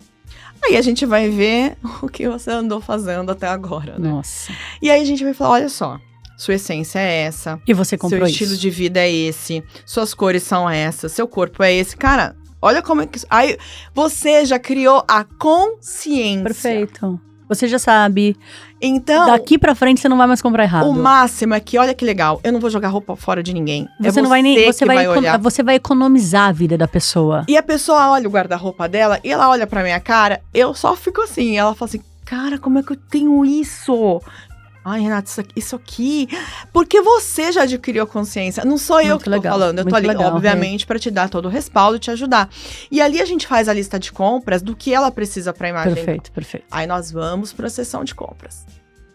Aí a gente vai ver o que você andou fazendo até agora, né? Nossa. E aí a gente vai falar, olha só, sua essência é essa. E você comprou Seu isso. estilo de vida é esse. Suas cores são essas. Seu corpo é esse. Cara, olha como é que... Aí, você já criou a consciência. Perfeito. Você já sabe. Então, Daqui pra frente você não vai mais comprar errado. o máximo é que, olha que legal, eu não vou jogar roupa fora de ninguém. Você não vai nem. Você que vai olhar. Você vai economizar a vida da pessoa. E a pessoa olha o guarda-roupa dela e ela olha pra minha cara, eu só fico assim. Ela fala assim, cara, como é que eu tenho isso? Ai, Renata, isso aqui... Porque você já adquiriu a consciência. Não sou eu Muito que legal, tô falando. Eu tô muito ali, legal, obviamente, pra te dar todo o respaldo e te ajudar. E ali a gente faz a lista de compras do que ela precisa pra imagem. Perfeito, perfeito. Aí nós vamos pra sessão de compras.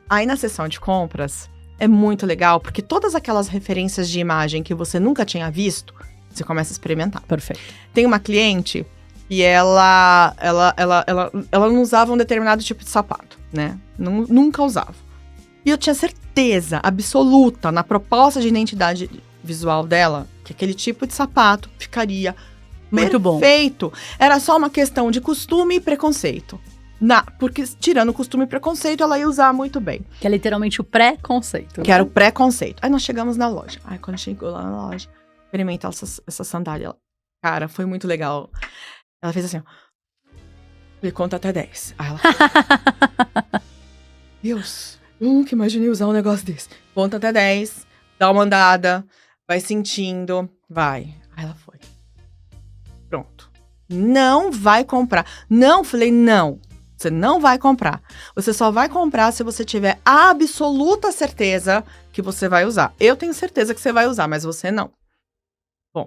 Aí na sessão de compras é muito legal, porque todas aquelas referências de imagem que você nunca tinha visto, você começa a experimentar. Perfeito. Tem uma cliente e ela não usava um determinado tipo de sapato, né? Nunca usava. E eu tinha certeza absoluta na proposta de identidade visual dela que aquele tipo de sapato ficaria Muito bom. perfeito. Era só uma questão de costume e preconceito. Porque tirando o costume e preconceito, ela ia usar muito bem. Que é literalmente o pré-conceito. Que era o preconceito. Aí nós chegamos na loja. Aí quando chegou lá na loja, experimentar essa sandália. Cara, foi muito legal. Ela fez assim, ó. Me conta até 10. Aí ela Deus, eu nunca imaginei usar um negócio desse. Conta até 10, dá uma andada, vai sentindo, vai. Aí ela foi. Pronto. Não vai comprar. Não, falei, não. Você não vai comprar. Você só vai comprar se você tiver a absoluta certeza que você vai usar. Eu tenho certeza que você vai usar, mas você não. Bom,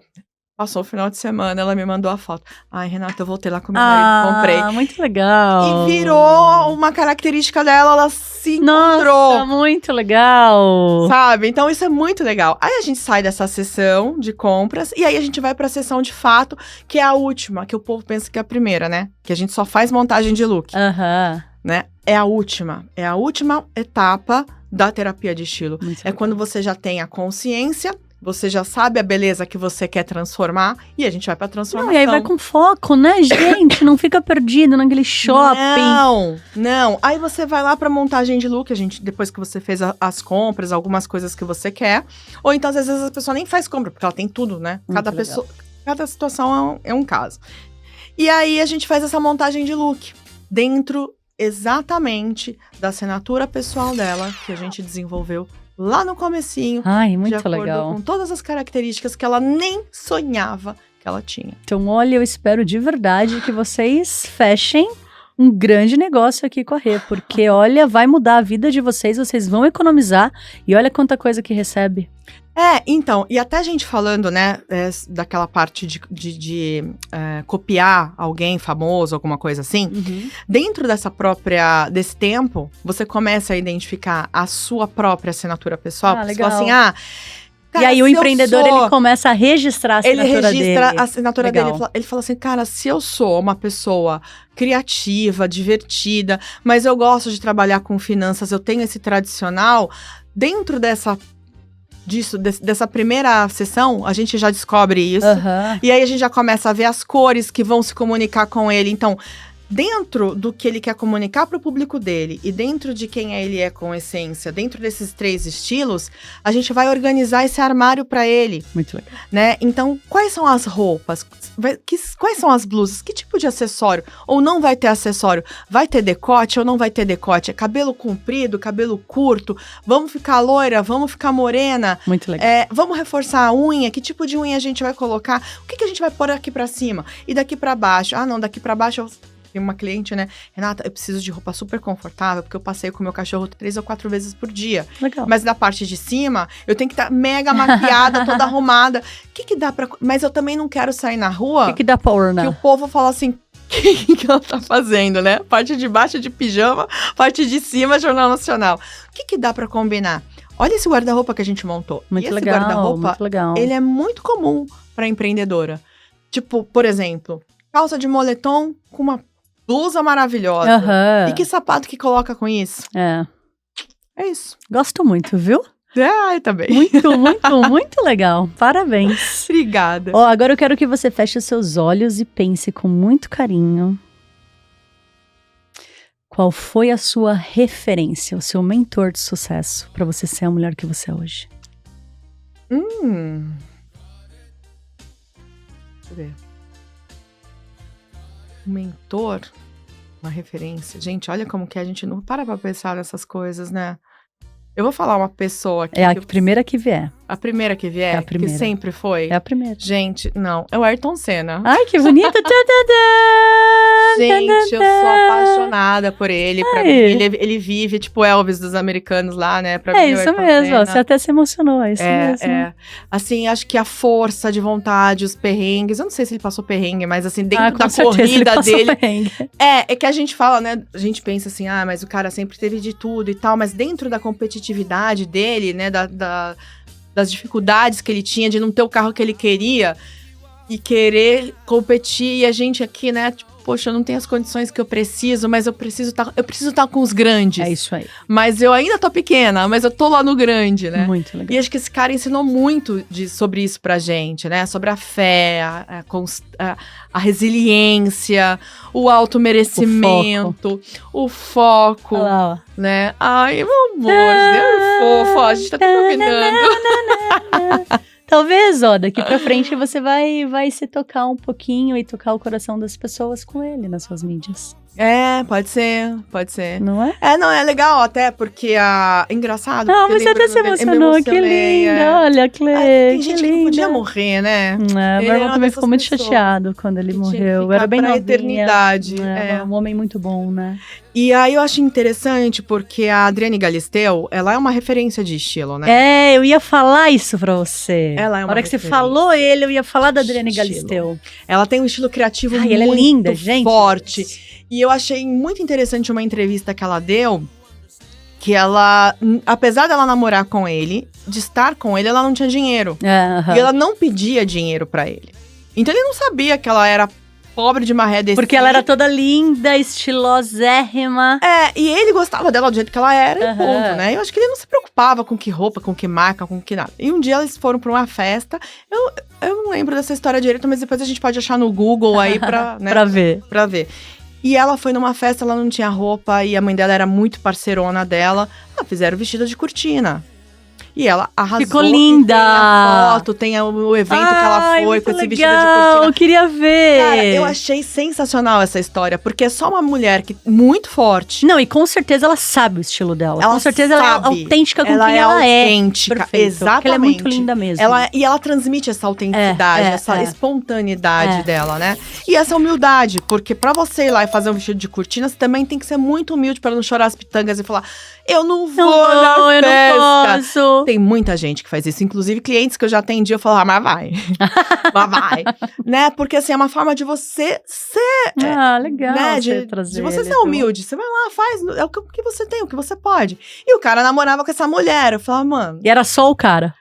passou o final de semana, ela me mandou a foto. Ai, Renata, eu voltei lá com meu marido, comprei. Muito legal. E virou uma característica dela, ela se encontrou. Nossa, muito legal. Sabe? Então isso é muito legal. Aí a gente sai dessa sessão de compras e aí a gente vai pra sessão de fato, que é a última, que o povo pensa que é a primeira, né? Que a gente só faz montagem de look, Aham. né? É a última etapa da terapia de estilo. Muito É legal. quando você já tem a consciência, você já sabe a beleza que você quer transformar e a gente vai pra transformação. Não, e aí vai com foco, né, gente? Não fica perdido naquele shopping. Não. Aí você vai lá pra montagem de look, depois que você fez as compras, algumas coisas que você quer. Ou então, às vezes, a pessoa nem faz compra, porque ela tem tudo, né? Muito legal. Cada situação é um caso. E aí, a gente faz essa montagem de look dentro exatamente da assinatura pessoal dela, que a gente desenvolveu lá no comecinho. Ai, De muito acordo legal. com todas as características que ela nem sonhava que ela tinha. Então, olha, eu espero de verdade que vocês fechem um grande negócio aqui com a Rê, porque, olha, vai mudar a vida de vocês vão economizar e olha quanta coisa que recebe. Então, e até a gente falando, né, daquela parte de copiar alguém famoso, alguma coisa assim, dentro desse tempo, você começa a identificar a sua própria assinatura pessoal. Ah, Você legal. fala assim, cara, e aí o se eu empreendedor, sou- ele começa a registrar a Ele assinatura registra dele. a assinatura Legal. dele. Ele fala assim, cara, se eu sou uma pessoa criativa, divertida, mas eu gosto de trabalhar com finanças, eu tenho esse tradicional, dentro dessa primeira sessão, a gente já descobre isso. Aham. E aí a gente já começa a ver as cores que vão se comunicar com ele. Então, dentro do que ele quer comunicar para o público dele e dentro de quem ele é com essência, dentro desses 3 estilos, a gente vai organizar esse armário para ele, Muito legal. né? Então, quais são as roupas? Quais são as blusas? Que tipo de acessório? Ou não vai ter acessório? Vai ter decote ou não vai ter decote? É cabelo comprido, cabelo curto? Vamos ficar loira? Vamos ficar morena? Muito legal. Vamos reforçar a unha? Que tipo de unha a gente vai colocar? O que a gente vai pôr aqui pra cima? E daqui pra baixo? Ah, não, daqui pra baixo tem uma cliente, né? Renata, eu preciso de roupa super confortável, porque eu passeio com o meu cachorro 3 ou 4 vezes por dia. Legal. Mas da parte de cima, eu tenho que estar mega maquiada, toda arrumada. O que dá pra... Mas eu também não quero sair na rua O que dá pra que o ornar? povo fala assim... O que ela tá fazendo, né? Parte de baixo de pijama, parte de cima, Jornal Nacional. O que dá pra combinar? Olha esse guarda-roupa que a gente montou. Muito e esse legal, guarda-roupa, muito legal. ele é muito comum pra empreendedora. Tipo, por exemplo, calça de moletom com uma blusa maravilhosa. Aham. E que sapato que coloca com isso? É isso. Gosto muito, viu? Ai, tá bem. Muito legal. Parabéns. Obrigada. Ó, agora eu quero que você feche os seus olhos e pense com muito carinho. qual foi a sua referência, o seu mentor de sucesso para você ser a mulher que você é hoje? Deixa eu ver. Um mentor, uma referência. Gente, olha como que a gente não para pra pensar nessas coisas, né? Eu vou falar uma pessoa aqui. É a primeira que vier. A primeira que vier? É a primeira. Que sempre foi? É a primeira. Gente, não. É o Ayrton Senna. Ai, que bonito. Gente, eu sou apaixonada por ele. Pra mim, ele vive tipo Elvis dos americanos lá, né? Pra mim, É isso mesmo. Ó, você até se emocionou. É isso mesmo. É. Assim, acho que a força de vontade, os perrengues. Eu não sei se ele passou perrengue, mas assim, dentro da corrida dele. É que a gente fala, né? A gente pensa assim, mas o cara sempre teve de tudo e tal. Mas dentro da competitividade dele, né? Das dificuldades que ele tinha de não ter o carro que ele queria e querer competir, e a gente aqui, né, tipo, poxa, eu não tenho as condições que eu preciso, mas eu preciso estar com os grandes. É isso aí. Mas eu ainda tô pequena, mas eu tô lá no grande, né? Muito legal. E acho que esse cara ensinou muito sobre isso pra gente, né? Sobre a fé, a resiliência, o automerecimento, o foco. Olha lá, ó. Né? Ai, meu amor, Deus fofo, a gente tá terminando. Talvez, ó, daqui pra frente você vai se tocar um pouquinho e tocar o coração das pessoas com ele nas suas mídias. É, pode ser. Não é? Não, é legal até, porque engraçado. Mas você até se emocionou, que linda, olha, Clê, tem gente que não podia morrer, né? Meu irmão também ficou muito chateado quando ele morreu. Era bem novinha. Eternidade. É um homem muito bom, né? E aí eu acho interessante, porque a Adriane Galisteu, ela é uma referência de estilo, né? Eu ia falar isso pra você. Ela é uma Na hora que você falou ele, eu ia falar da Adriane Galisteu. Ela tem um estilo criativo muito ela é linda, gente. Forte. E eu achei muito interessante uma entrevista que ela deu, que ela, apesar dela namorar com ele, de estar com ele, ela não tinha dinheiro. E ela não pedia dinheiro pra ele. Então ele não sabia que ela era pobre de maré desse. Porque ela era toda linda, estilosérrima. E ele gostava dela do jeito que ela era, e ponto, né? Eu acho que ele não se preocupava com que roupa, com que marca, com que nada. E um dia eles foram pra uma festa, eu não lembro dessa história direito, mas depois a gente pode achar no Google aí pra, né, pra ver. E ela foi numa festa, ela não tinha roupa, e a mãe dela era muito parceirona dela. Fizeram vestido de cortina. E ela arrasou. Ficou linda! Tem a foto, tem o evento que ela foi com esse vestido de cortina. Eu queria ver! Cara, eu achei sensacional essa história, porque é só uma mulher muito forte. Não, e com certeza ela sabe o estilo dela. Com certeza sabe. Ela é autêntica com quem ela é. Autêntica, perfeito. Exatamente. Porque ela é muito linda mesmo. E ela transmite essa autenticidade, essa espontaneidade dela, né? E essa humildade, porque pra você ir lá e fazer um vestido de cortina, você também tem que ser muito humilde pra não chorar as pitangas e falar, eu não vou na festa. Eu não posso. Tem muita gente que faz isso, inclusive clientes que eu já atendi, eu falo, mas vai. Mas vai. Né? Porque assim, é uma forma de você ser... legal. Né? De você ser humilde. Você vai lá, faz, é o que você tem, o que você pode. E o cara namorava com essa mulher, eu falava, mano... E era só o cara.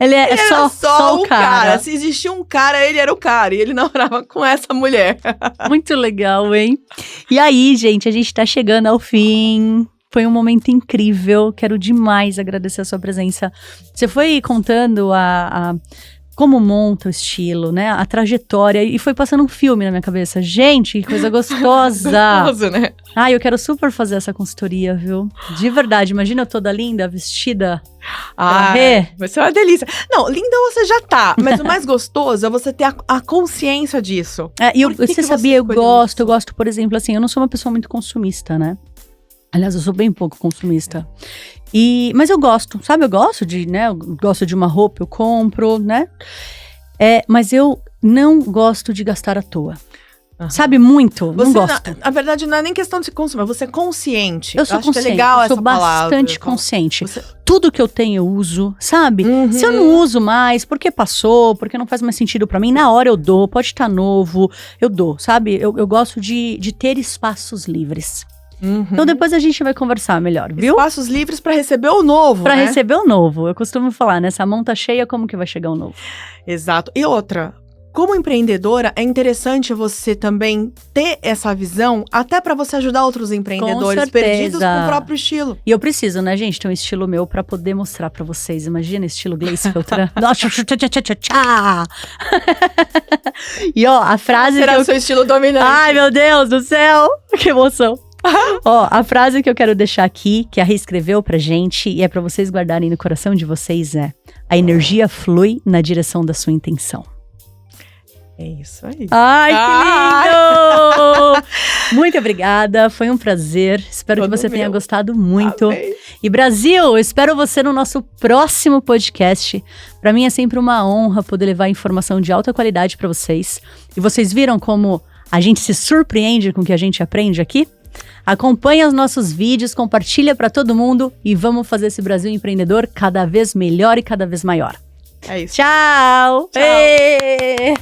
Ele era só o cara. Se existia um cara, ele era o cara. E ele namorava com essa mulher. Muito legal, hein? E aí, gente, a gente tá chegando ao fim. Foi um momento incrível. Quero demais agradecer a sua presença. Você foi contando como monta o estilo, né? A trajetória. E foi passando um filme na minha cabeça. Gente, que coisa gostosa. Gostoso, né? Eu quero super fazer essa consultoria, viu? De verdade. Imagina eu toda linda, vestida. Vai ser uma delícia. Não, linda você já tá. Mas o mais gostoso é você ter a consciência disso. Você sabia, eu gosto, por exemplo, assim, eu não sou uma pessoa muito consumista, né? Aliás, eu sou bem pouco consumista. Mas eu gosto, sabe? Eu gosto de uma roupa, eu compro, né? Mas eu não gosto de gastar à toa. Sabe muito? Não gosto. Na verdade, não é nem questão de se consumir, você é consciente. Eu sou acho consciente, que é legal eu sou essa palavra. bastante consciente. Tudo que eu tenho eu uso, sabe? Se eu não uso mais, porque passou, porque não faz mais sentido pra mim, na hora eu dou, pode estar novo, eu dou, sabe? Eu gosto de ter espaços livres. Então depois a gente vai conversar melhor, viu? Espaços livres pra receber o novo, Pra receber o novo. Eu costumo falar, nessa mão tá cheia, como que vai chegar o novo? Exato. E outra, como empreendedora, é interessante você também ter essa visão, até pra você ajudar outros empreendedores perdidos com o próprio estilo. E eu preciso, né, gente, ter um estilo meu pra poder mostrar pra vocês. Imagina estilo Gleice Beltrán. Nossa, E ó, a frase... Será o seu estilo dominante? Ai, meu Deus do céu! Que emoção! Ó, a frase que eu quero deixar aqui, que a Rê escreveu pra gente, e é pra vocês guardarem no coração de vocês, é: a energia flui na direção da sua intenção. É isso aí. Ai, que lindo! Muito obrigada, foi um prazer. Espero que você tenha gostado muito. Amei. E Brasil, eu espero você no nosso próximo podcast. Para mim é sempre uma honra poder levar informação de alta qualidade para vocês. E vocês viram como a gente se surpreende com o que a gente aprende aqui? Acompanhe os nossos vídeos, compartilha para todo mundo e vamos fazer esse Brasil empreendedor cada vez melhor e cada vez maior. É isso. Tchau! Tchau. Ê!